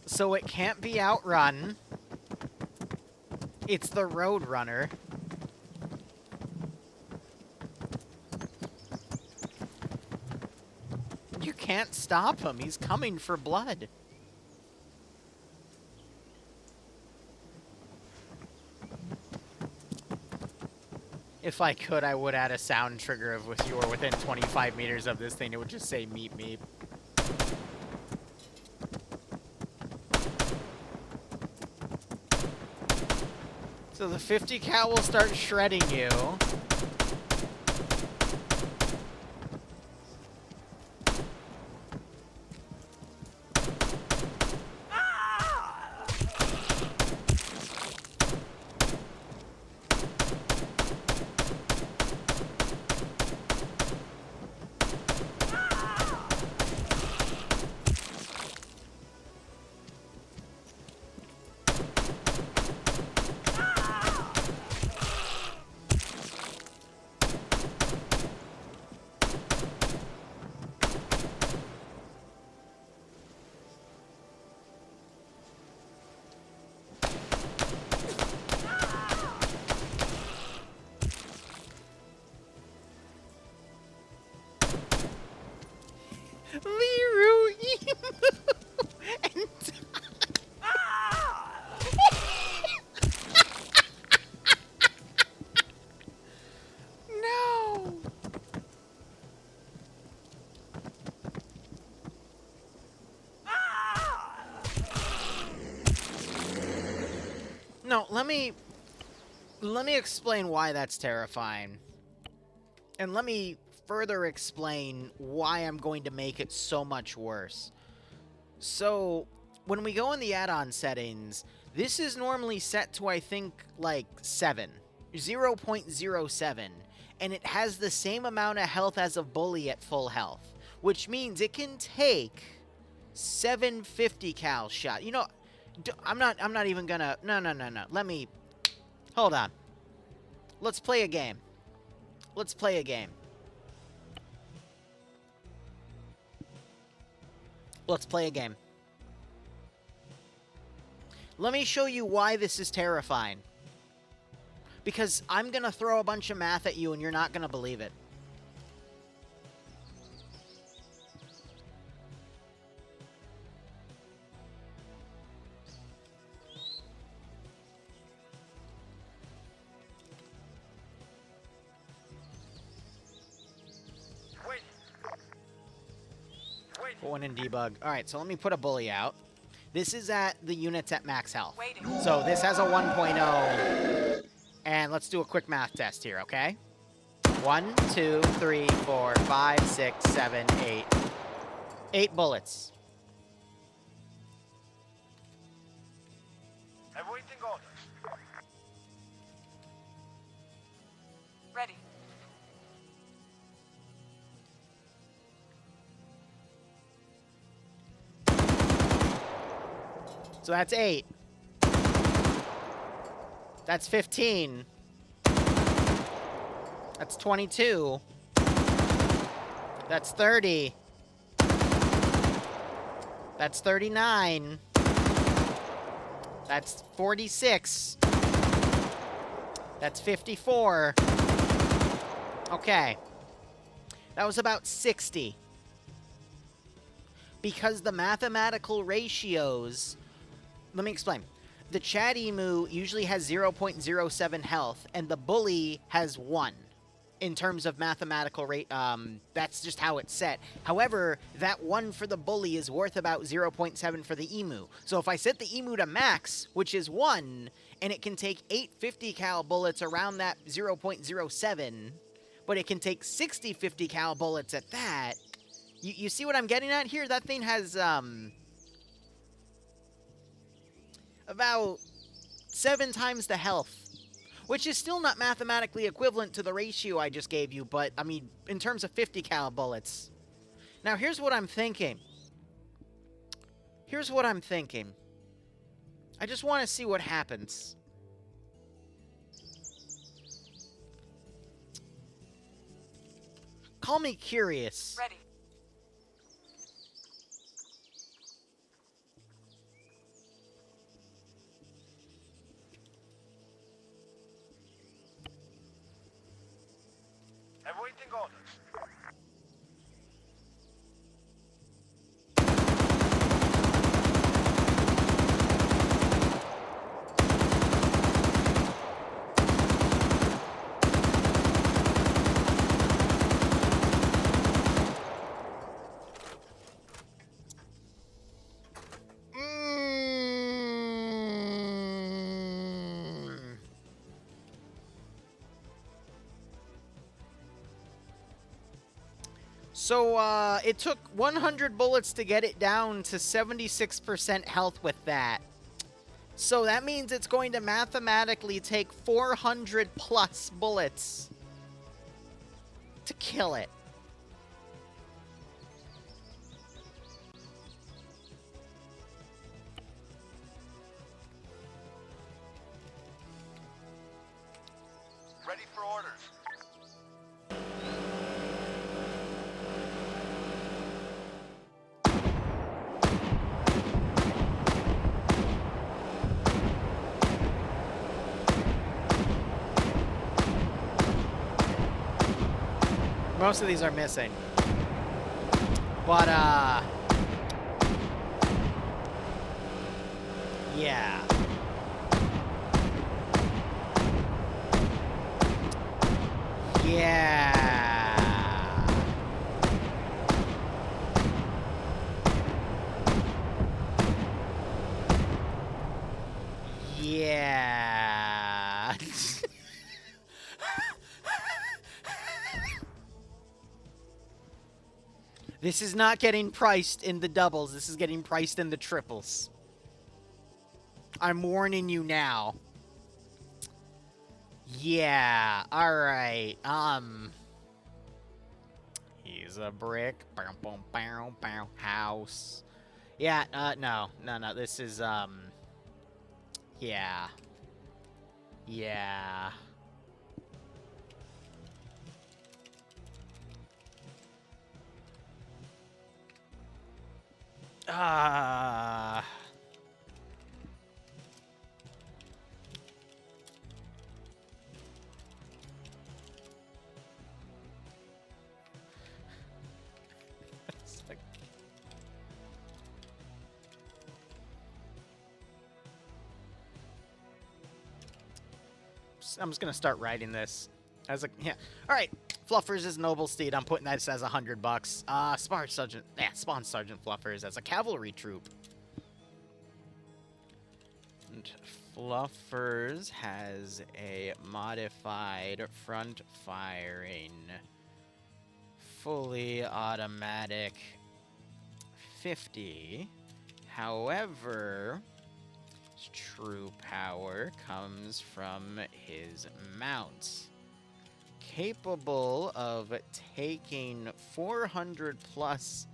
So it can't be outrun. It's the road runner. You can't stop him. He's coming for blood. If I could, I would add a sound trigger of if you were within 25 meters of this thing, it would just say meep meep. So the 50 cal will start shredding you. Liru, Emu, and no. No, let me explain why that's terrifying. And let me further explain why I'm going to make it so much worse. So, when we go in the add-on settings, this is normally set to, I think, like 0.07, and it has the same amount of health as a bully at full health, which means it can take 750 cal shot. You know, I'm not even gonna, no. Let me, hold on. Let's play a game. Let's play a game. Let's play a game. Let me show you why this is terrifying. Because I'm going to throw a bunch of math at you and you're not going to believe it. Put one in debug. Alright, so let me put a bully out. This is at the units at max health. Waiting. So this has a 1.0. And let's do a quick math test here, okay? 1, 2, 3, 4, 5, 6, 7, 8. 8 bullets. Awaiting orders. Ready. So that's 8. That's 15. That's 22. That's 30. That's 39. That's 46. That's 54. Okay. That was about 60. Because the mathematical ratios... Let me explain. The Chad Emu usually has 0.07 health, and the Bully has 1 in terms of mathematical rate. That's just how it's set. However, that 1 for the Bully is worth about 0.7 for the Emu. So if I set the Emu to max, which is 1, and it can take 8 50 cal bullets around that 0.07, but it can take 60 50 cal bullets at that, you see what I'm getting at here? That thing has, about 7 times the health, which is still not mathematically equivalent to the ratio I just gave you, but, I mean, in terms of 50 cal bullets. Now, here's what I'm thinking. Here's what I'm thinking. I just want to see what happens. Call me curious. Ready. Awaiting orders. So, it took 100 bullets to get it down to 76% health with that. So that means it's going to mathematically take 400 plus bullets to kill it. Ready for orders. Most of these are missing. But, yeah. Yeah. Yeah. This is not getting priced in the doubles. This is getting priced in the triples. I'm warning you now. Yeah, alright. He's a brick. Bow, bow, bow, bow. House. Yeah, no. This is, yeah. Yeah. Ah. It's like... I'm just gonna start writing this as a yeah. All right, Fluffers is noble steed. I'm putting that as $100. Spawn Sergeant Fluffers as a cavalry troop. And Fluffers has a modified front firing, fully automatic 50. However, his true power comes from his mounts, capable of taking 400 plus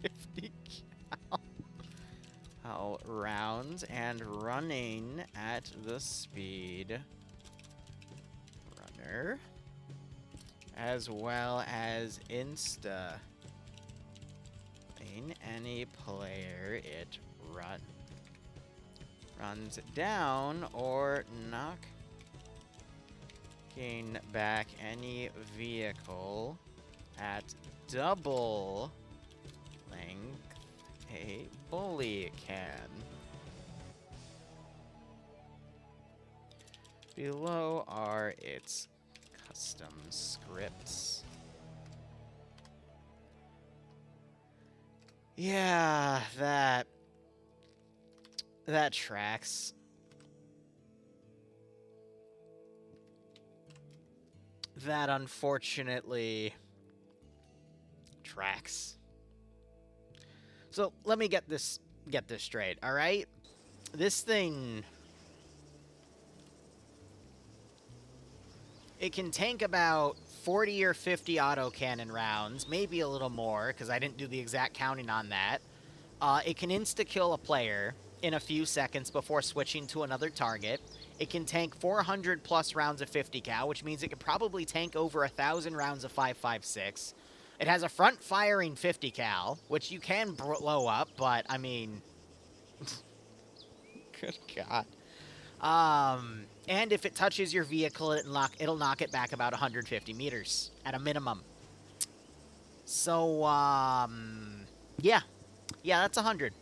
50 cal rounds and running at the speed runner, as well as insta any player it runs down or knocking back any vehicle at double length a bully can. Below are its custom scripts. Yeah, that tracks. That unfortunately tracks. So let me get this straight, all right? This thing, it can tank about 40 or 50 autocannon rounds, maybe a little more, because I didn't do the exact counting on that. It can insta-kill a player in a few seconds before switching to another target. It can tank 400 plus rounds of 50 cal, which means it could probably tank over 1,000 rounds of 5.56. It has a front-firing 50 cal, which you can blow up, but, I mean... Good God. And if it touches your vehicle, it'll knock it back about 150 meters, at a minimum. So, yeah. Yeah, that's 100.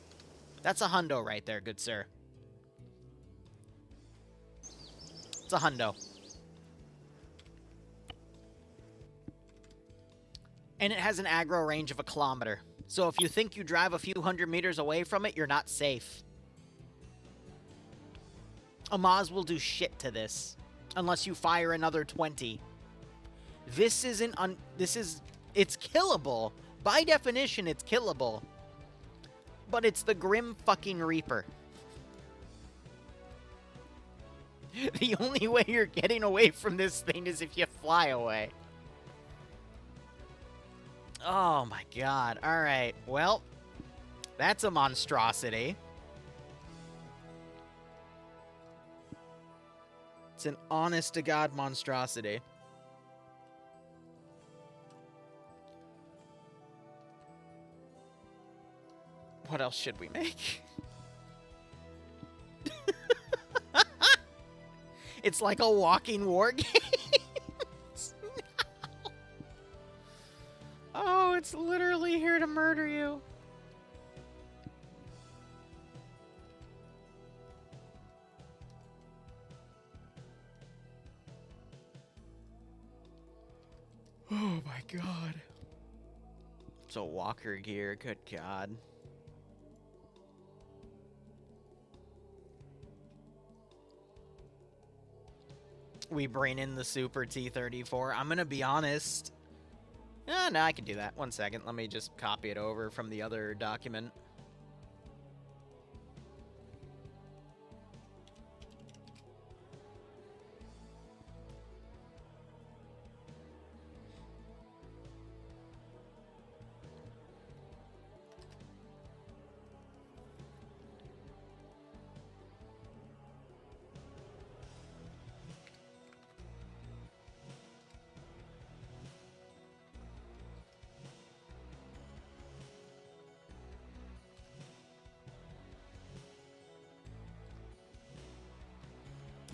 That's a hundo right there, good sir. It's a hundo. And it has an aggro range of 1 kilometer. So if you think you drive a few hundred meters away from it, you're not safe. A Maz will do shit to this. Unless you fire another 20. This isn't it's killable. By definition, it's killable. But it's the Grim fucking Reaper. The only way you're getting away from this thing is if you fly away. Oh my god. Alright, well, that's a monstrosity. It's an honest-to-God monstrosity. What else should we make? It's like a walking war game. Oh, it's literally here to murder you. Oh my god. It's a walker gear, good god. We bring in the Super T-34. I'm gonna be honest. No, I can do that. 1 second. Let me just copy it over from the other document.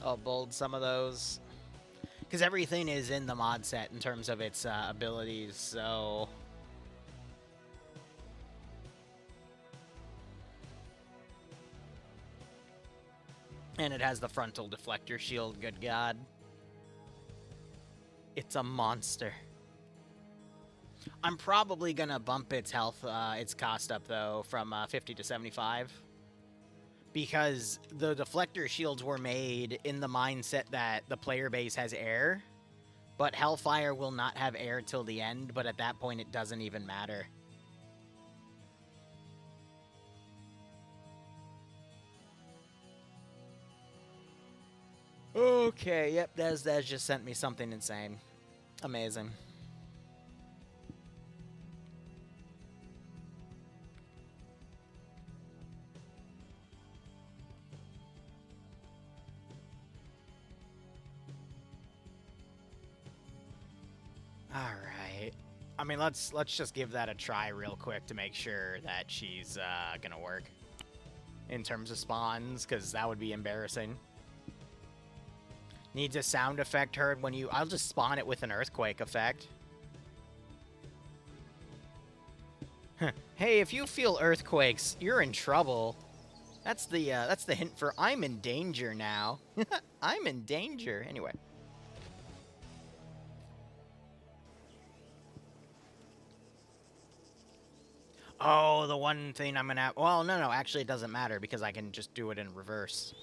I'll bold some of those. Because everything is in the mod set in terms of its abilities, so... And it has the frontal deflector shield, good god. It's a monster. I'm probably gonna bump its health, its cost up, though, from 50 to 75. Because the deflector shields were made in the mindset that the player base has air, but Hellfire will not have air till the end, but at that point it doesn't even matter. Okay, yep, Des just sent me something insane. Amazing. All right. I mean, let's just give that a try real quick to make sure that she's gonna work in terms of spawns, because that would be embarrassing. Needs a sound effect heard when you... I'll just spawn it with an earthquake effect. Hey, if you feel earthquakes, you're in trouble. That's the hint for I'm in danger now. I'm in danger. Anyway. Oh, the one thing I'm gonna have... Well, no, actually it doesn't matter because I can just do it in reverse.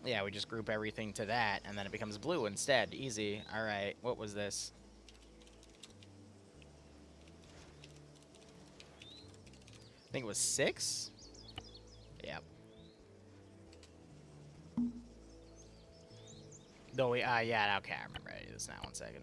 Yeah, we just group everything to that, and then it becomes blue instead. Easy. Alright, what was this? I think it was 6? Yep. Though we, yeah, okay, I remember I do this now. 1 second.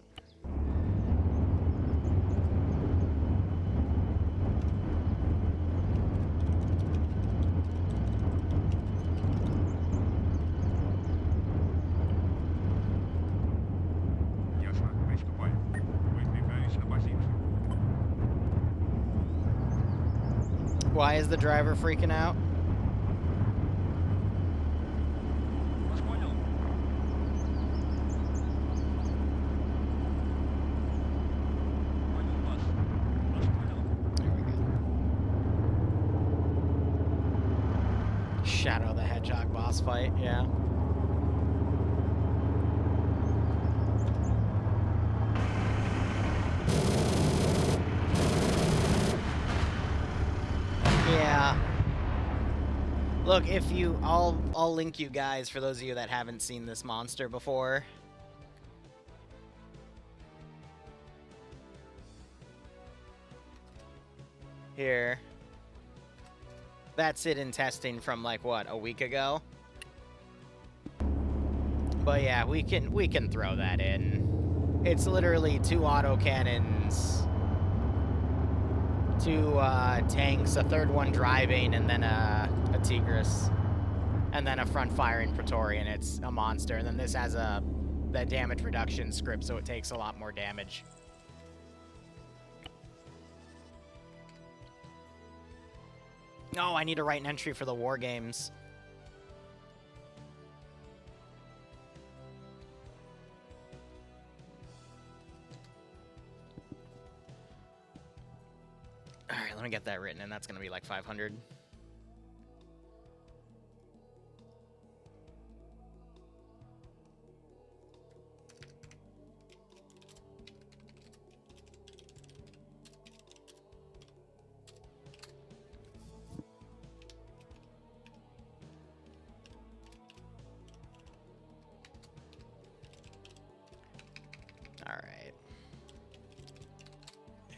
Why is the driver freaking out? Shadow the Hedgehog boss fight, yeah. Yeah. Look, if you... I'll link you guys for those of you that haven't seen this monster before. Here. That's it in testing from, like, what, a week ago? But yeah, we can throw that in. It's literally 2 autocannons, 2 tanks, a 3rd one driving, and then a Tigris. And then a front-firing Praetorian. It's a monster. And then this has that damage reduction script, so it takes a lot more damage. Oh, I need to write an entry for the war games. All right, let me get that written, and that's going to be like 500.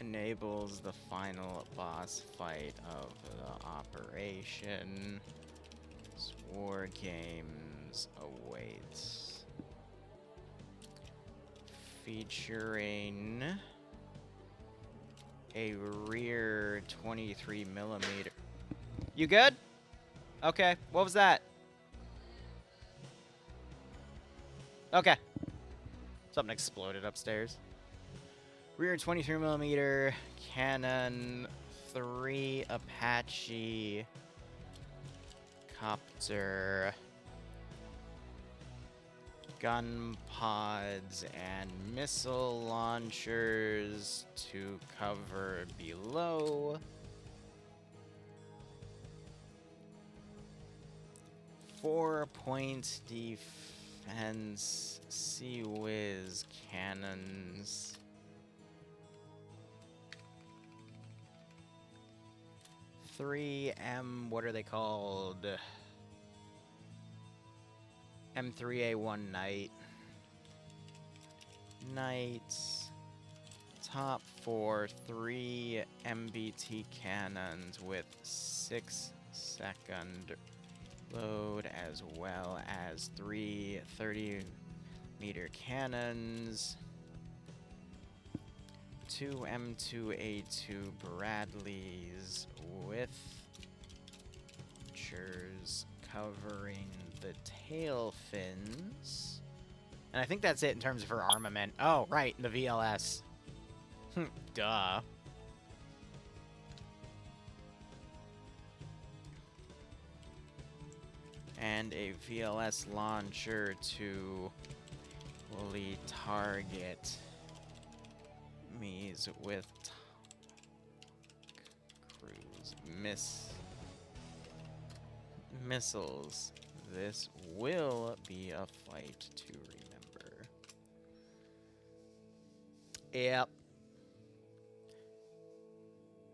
Enables the final boss fight of the operation. War games awaits. Featuring a rear 23mm. You good? Okay, what was that? Okay. Something exploded upstairs. Rear 23mm cannon, 3 Apache copter gun pods and missile launchers to cover below. 4-point defense Sea Whiz cannons. Three what are they called? M3A1 Knight. Knights. Top 4, 3 MBT cannons with 6-second load, as well as 3 30-meter cannons. 2 M2A2 Bradleys with launchers covering the tail fins. And I think that's it in terms of her armament. Oh, right, the VLS. Duh. And a VLS launcher to fully target Mies with cruise missiles. This will be a fight to remember. Yep.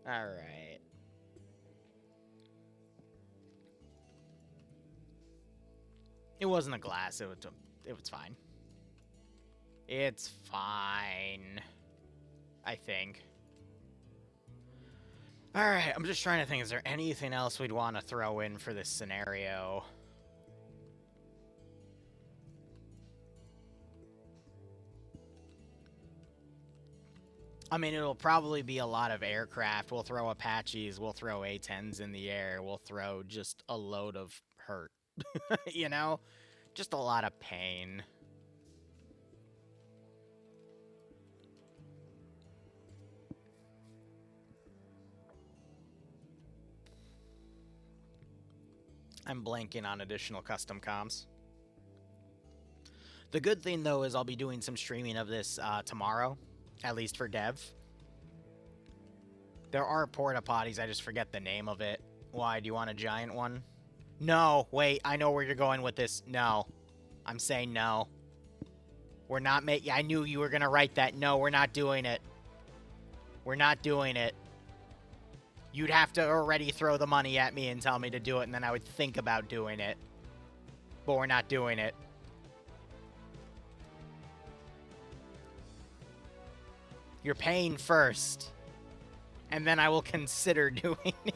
All right. It wasn't a glass. It was fine. It's fine. I think. Alright, I'm just trying to think, is there anything else we'd want to throw in for this scenario? I mean, it'll probably be a lot of aircraft. We'll throw Apaches, we'll throw A-10s in the air, we'll throw just a load of hurt. You know? Just a lot of pain. I'm blanking on additional custom comms. The good thing, though, is I'll be doing some streaming of this tomorrow, at least for dev. There are porta potties, I just forget the name of it. Why, do you want a giant one? No, wait, I know where you're going with this. No. I'm saying no. We're not making... I knew you were going to write that. No, we're not doing it. We're not doing it. You'd have to already throw the money at me and tell me to do it, and then I would think about doing it. But we're not doing it. You're paying first. And then I will consider doing it.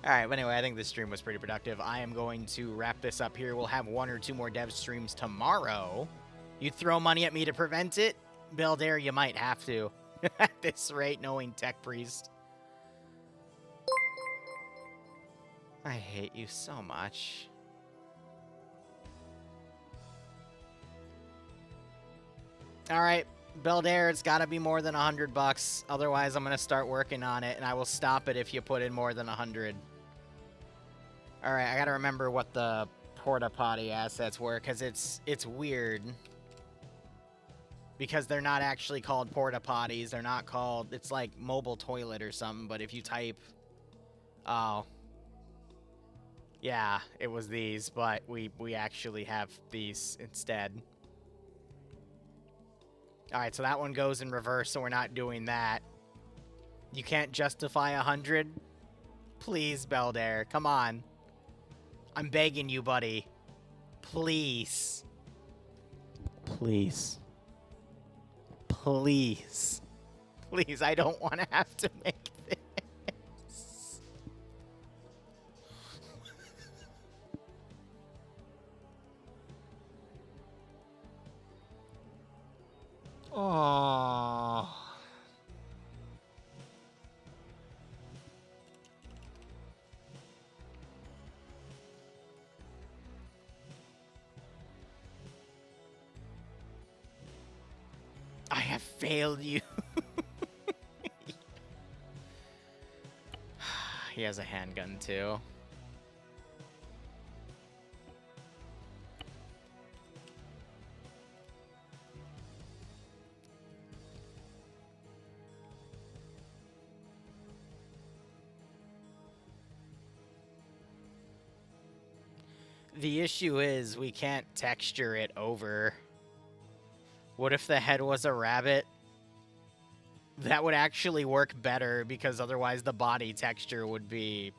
Alright, but anyway, I think this stream was pretty productive. I am going to wrap this up here. We'll have 1 or 2 more dev streams tomorrow. You'd throw money at me to prevent it? Beldair, you might have to. At this rate, knowing Tech Priest. I hate you so much. Alright, Beldair, it's gotta be more than $100. Otherwise, I'm gonna start working on it, and I will stop it if you put in more than 100. Alright, I gotta remember what the porta potty assets were, because it's weird. Because they're not actually called porta potties. They're not called... It's like mobile toilet or something, but if you type... Oh. Yeah, it was these, but we actually have these instead. Alright, so that one goes in reverse, so we're not doing that. You can't justify 100? Please, Beldair, come on. I'm begging you, buddy. Please. Please. Please. Please, I don't want to have to make this. Oh. I have failed you. he has a handgun too. The issue is we can't texture it over. What if the head was a rabbit? That would actually work better because otherwise the body texture would be...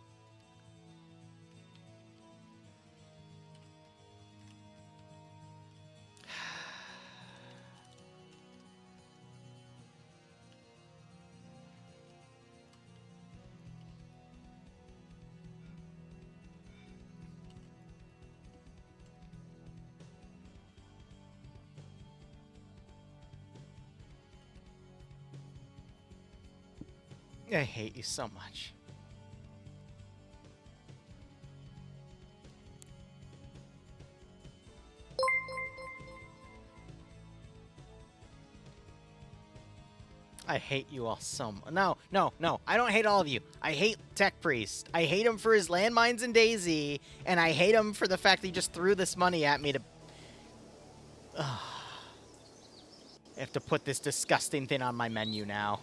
I hate you so much. I hate you all so much. No, no, no. I don't hate all of you. I hate Tech Priest. I hate him for his landmines and Daisy, and I hate him for the fact that he just threw this money at me to... I have to put this disgusting thing on my menu now.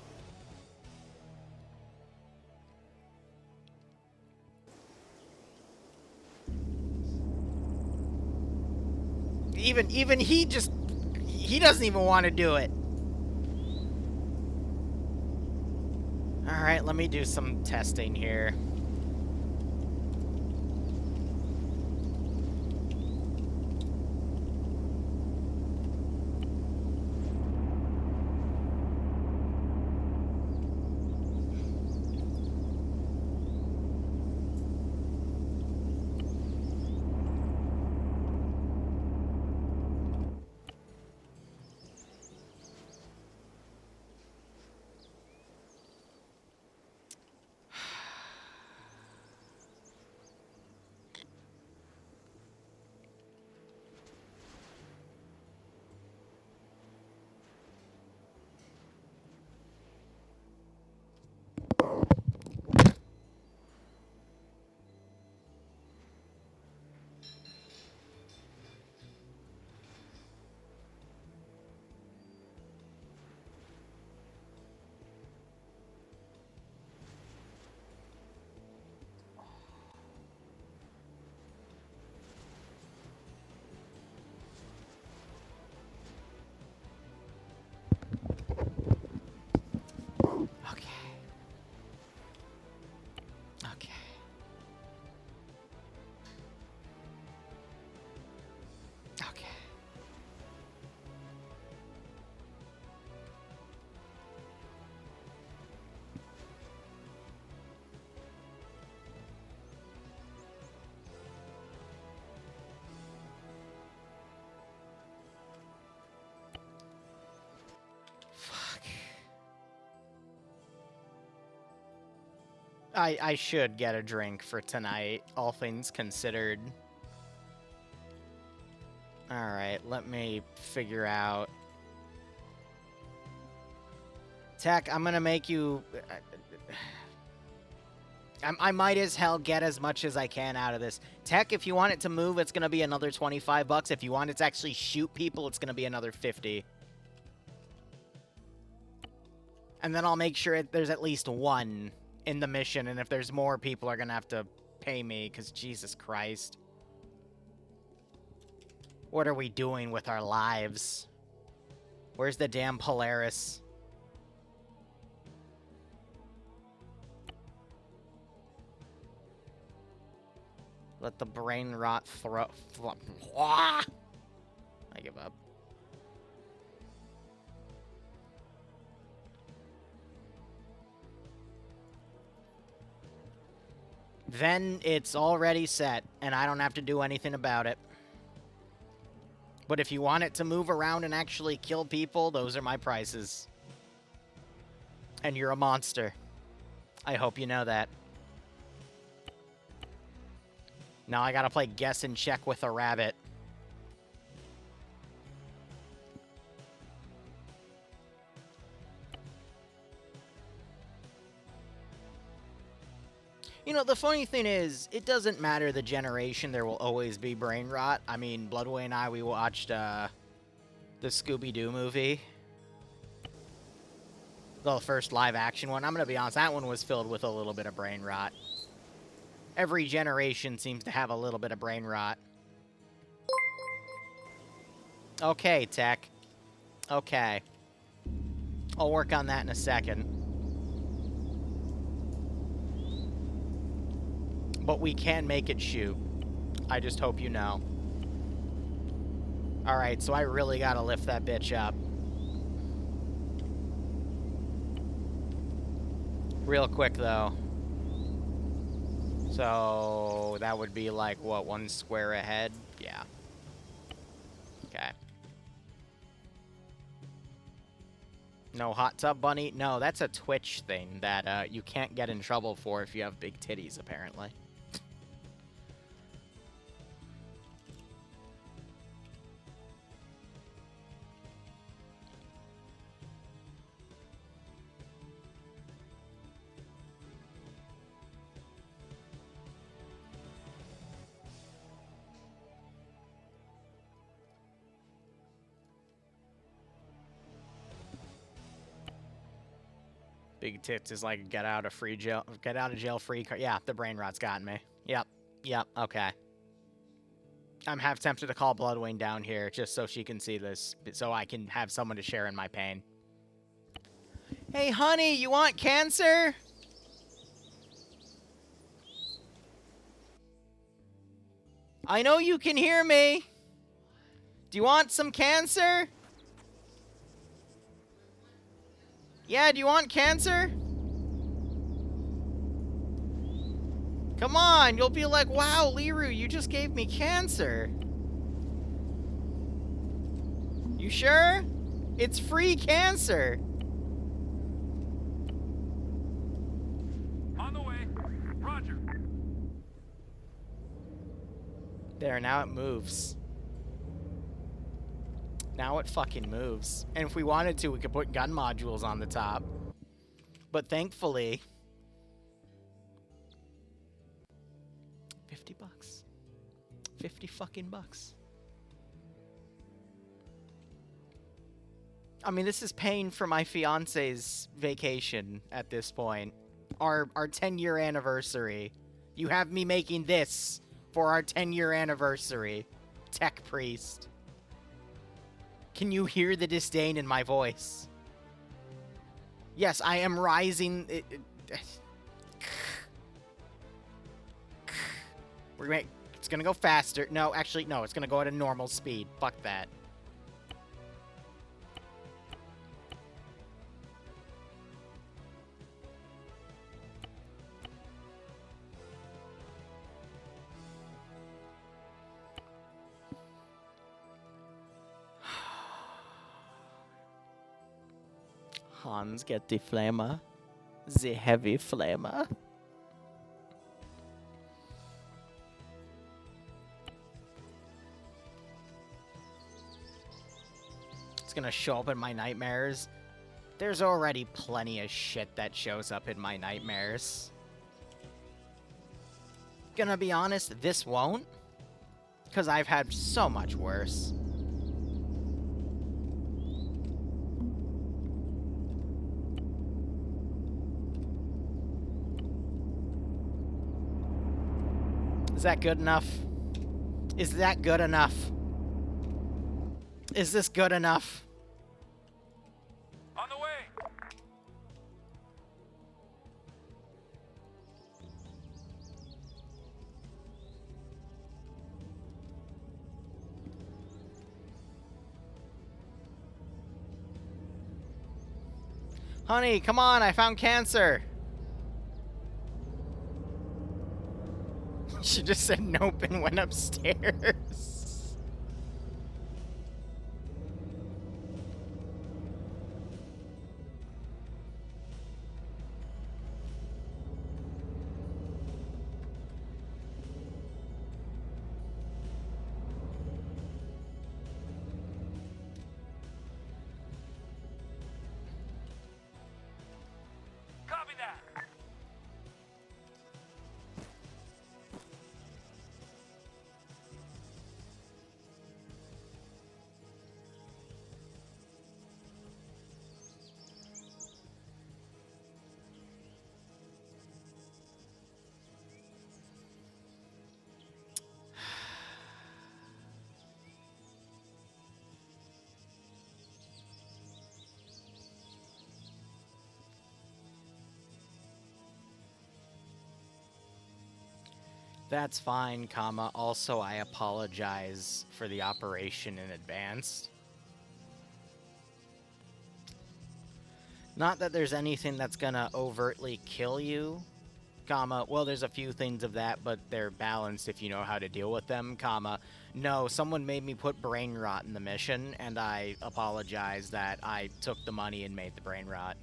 Even he just... He doesn't even want to do it. Alright, let me do some testing here. I should get a drink for tonight, all things considered. Alright, let me figure out... Tech, I'm gonna make you... I might as hell get as much as I can out of this. Tech, if you want it to move, it's gonna be another 25 bucks. If you want it to actually shoot people, it's gonna be another 50. And then I'll make sure there's at least one in the mission, and if there's more, people are gonna have to pay me, because Jesus Christ. What are we doing with our lives? Where's the damn Polaris? Let the brain rot I give up. Then it's already set, and I don't have to do anything about it. But if you want it to move around and actually kill people, those are my prices. And you're a monster. I hope you know that. Now I gotta play guess and check with a rabbit. You know, the funny thing is, it doesn't matter the generation, there will always be brain rot. I mean, Bloodway and I, we watched the Scooby-Doo movie. The first live-action one. I'm going to be honest, that one was filled with a little bit of brain rot. Every generation seems to have a little bit of brain rot. Okay, Tech. Okay. I'll work on that in a second. But we can make it shoot. I just hope you know. Alright, so I really gotta lift that bitch up. Real quick, though. So, that would be like, what, 1 square ahead? Yeah. Okay. No hot tub bunny? No, that's a Twitch thing that you can't get in trouble for if you have big titties, apparently. Big tits is like get out of jail free card. Yeah, the brain rot's gotten me. Yep, okay. I'm half tempted to call Bloodwing down here just so she can see this, so I can have someone to share in my pain. Hey, honey, you want cancer? I know you can hear me. Do you want some cancer? Yeah, do you want cancer? Come on, you'll be like, wow, Liru, you just gave me cancer. You sure? It's free cancer. On the way. Roger. There, now it moves. Now it fucking moves. And if we wanted to, we could put gun modules on the top. But thankfully... 50 bucks. 50 fucking bucks. I mean, this is paying for my fiance's vacation at this point. Our 10-year anniversary. You have me making this for our 10-year anniversary. Tech Priest. Can you hear the disdain in my voice? Yes, I am rising. It's gonna go faster. No, actually, no. It's gonna go at a normal speed. Fuck that. Hans, get the flamer. The heavy flamer. It's gonna show up in my nightmares. There's already plenty of shit that shows up in my nightmares. Gonna be honest, this won't. Because I've had so much worse. Is that good enough? Is that good enough? Is this good enough? On the way. Honey, come on, I found cancer. She just said nope and went upstairs. Copy that. That's fine, comma. Also, I apologize for the operation in advance. Not that there's anything that's gonna overtly kill you, comma. Well, there's a few things of that, but they're balanced if you know how to deal with them, comma. No, someone made me put brain rot in the mission, and I apologize that I took the money and made the brain rot.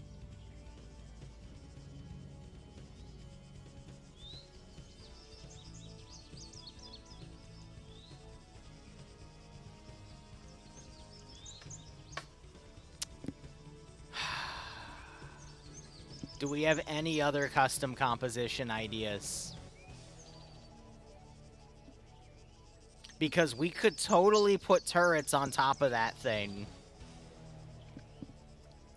Do we have any other custom composition ideas? Because we could totally put turrets on top of that thing.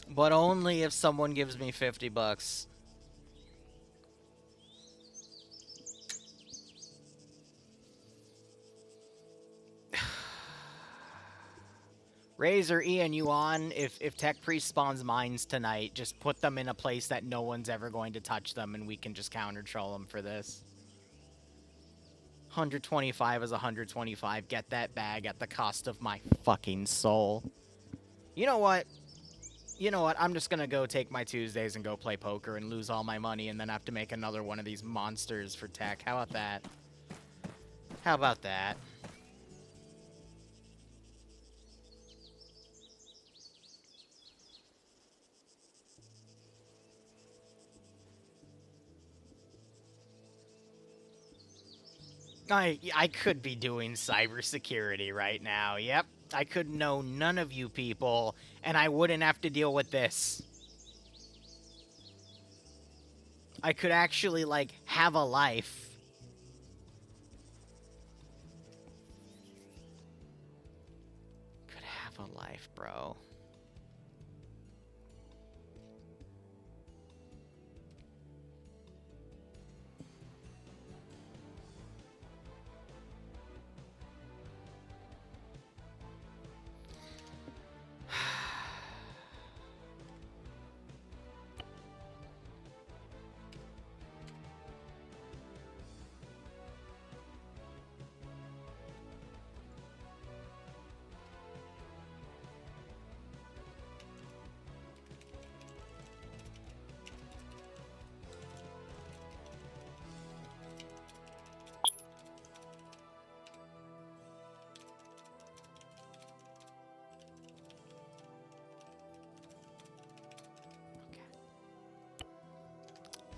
But only if someone gives me 50 bucks. Razor, Ian, you on? If Tech Priest spawns mines tonight, just put them in a place that no one's ever going to touch them, and we can just counter-troll them for this. 125 is 125. Get that bag at the cost of my fucking soul. You know what? You know what? I'm just gonna go take my Tuesdays and go play poker and lose all my money and then have to make another one of these monsters for Tech. How about that? How about that? I could be doing cybersecurity right now. Yep. I could know none of you people, and I wouldn't have to deal with this. I could actually, like, have a life. Could have a life, bro.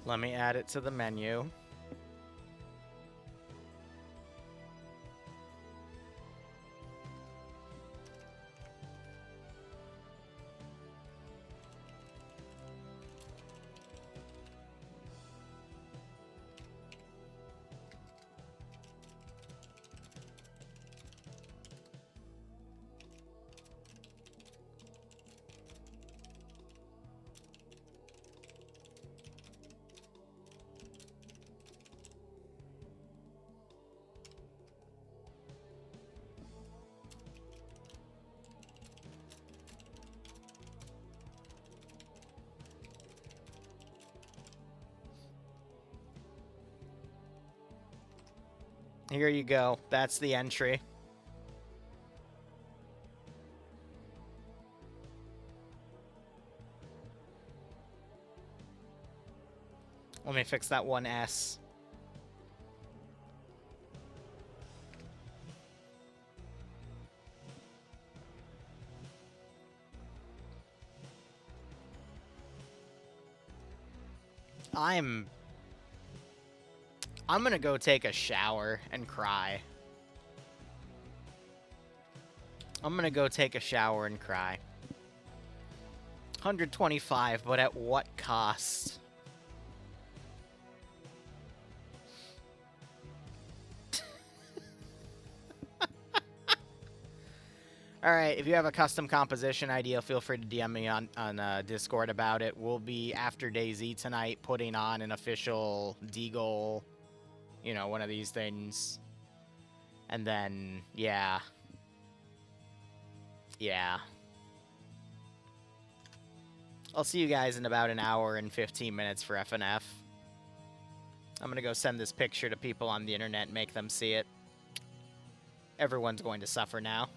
Let me add it to the menu. Here you go. That's the entry. Let me fix that one S. I'm gonna go take a shower and cry. I'm gonna go take a shower and cry. 125, but at what cost? Alright, if you have a custom composition idea, feel free to DM me on Discord about it. We'll be, after DayZ tonight, putting on an official Deagle, you know, one of these things. And then, yeah. Yeah. I'll see you guys in about an hour and 15 minutes for FNF. I'm gonna go send this picture to people on the internet and make them see it. Everyone's going to suffer now.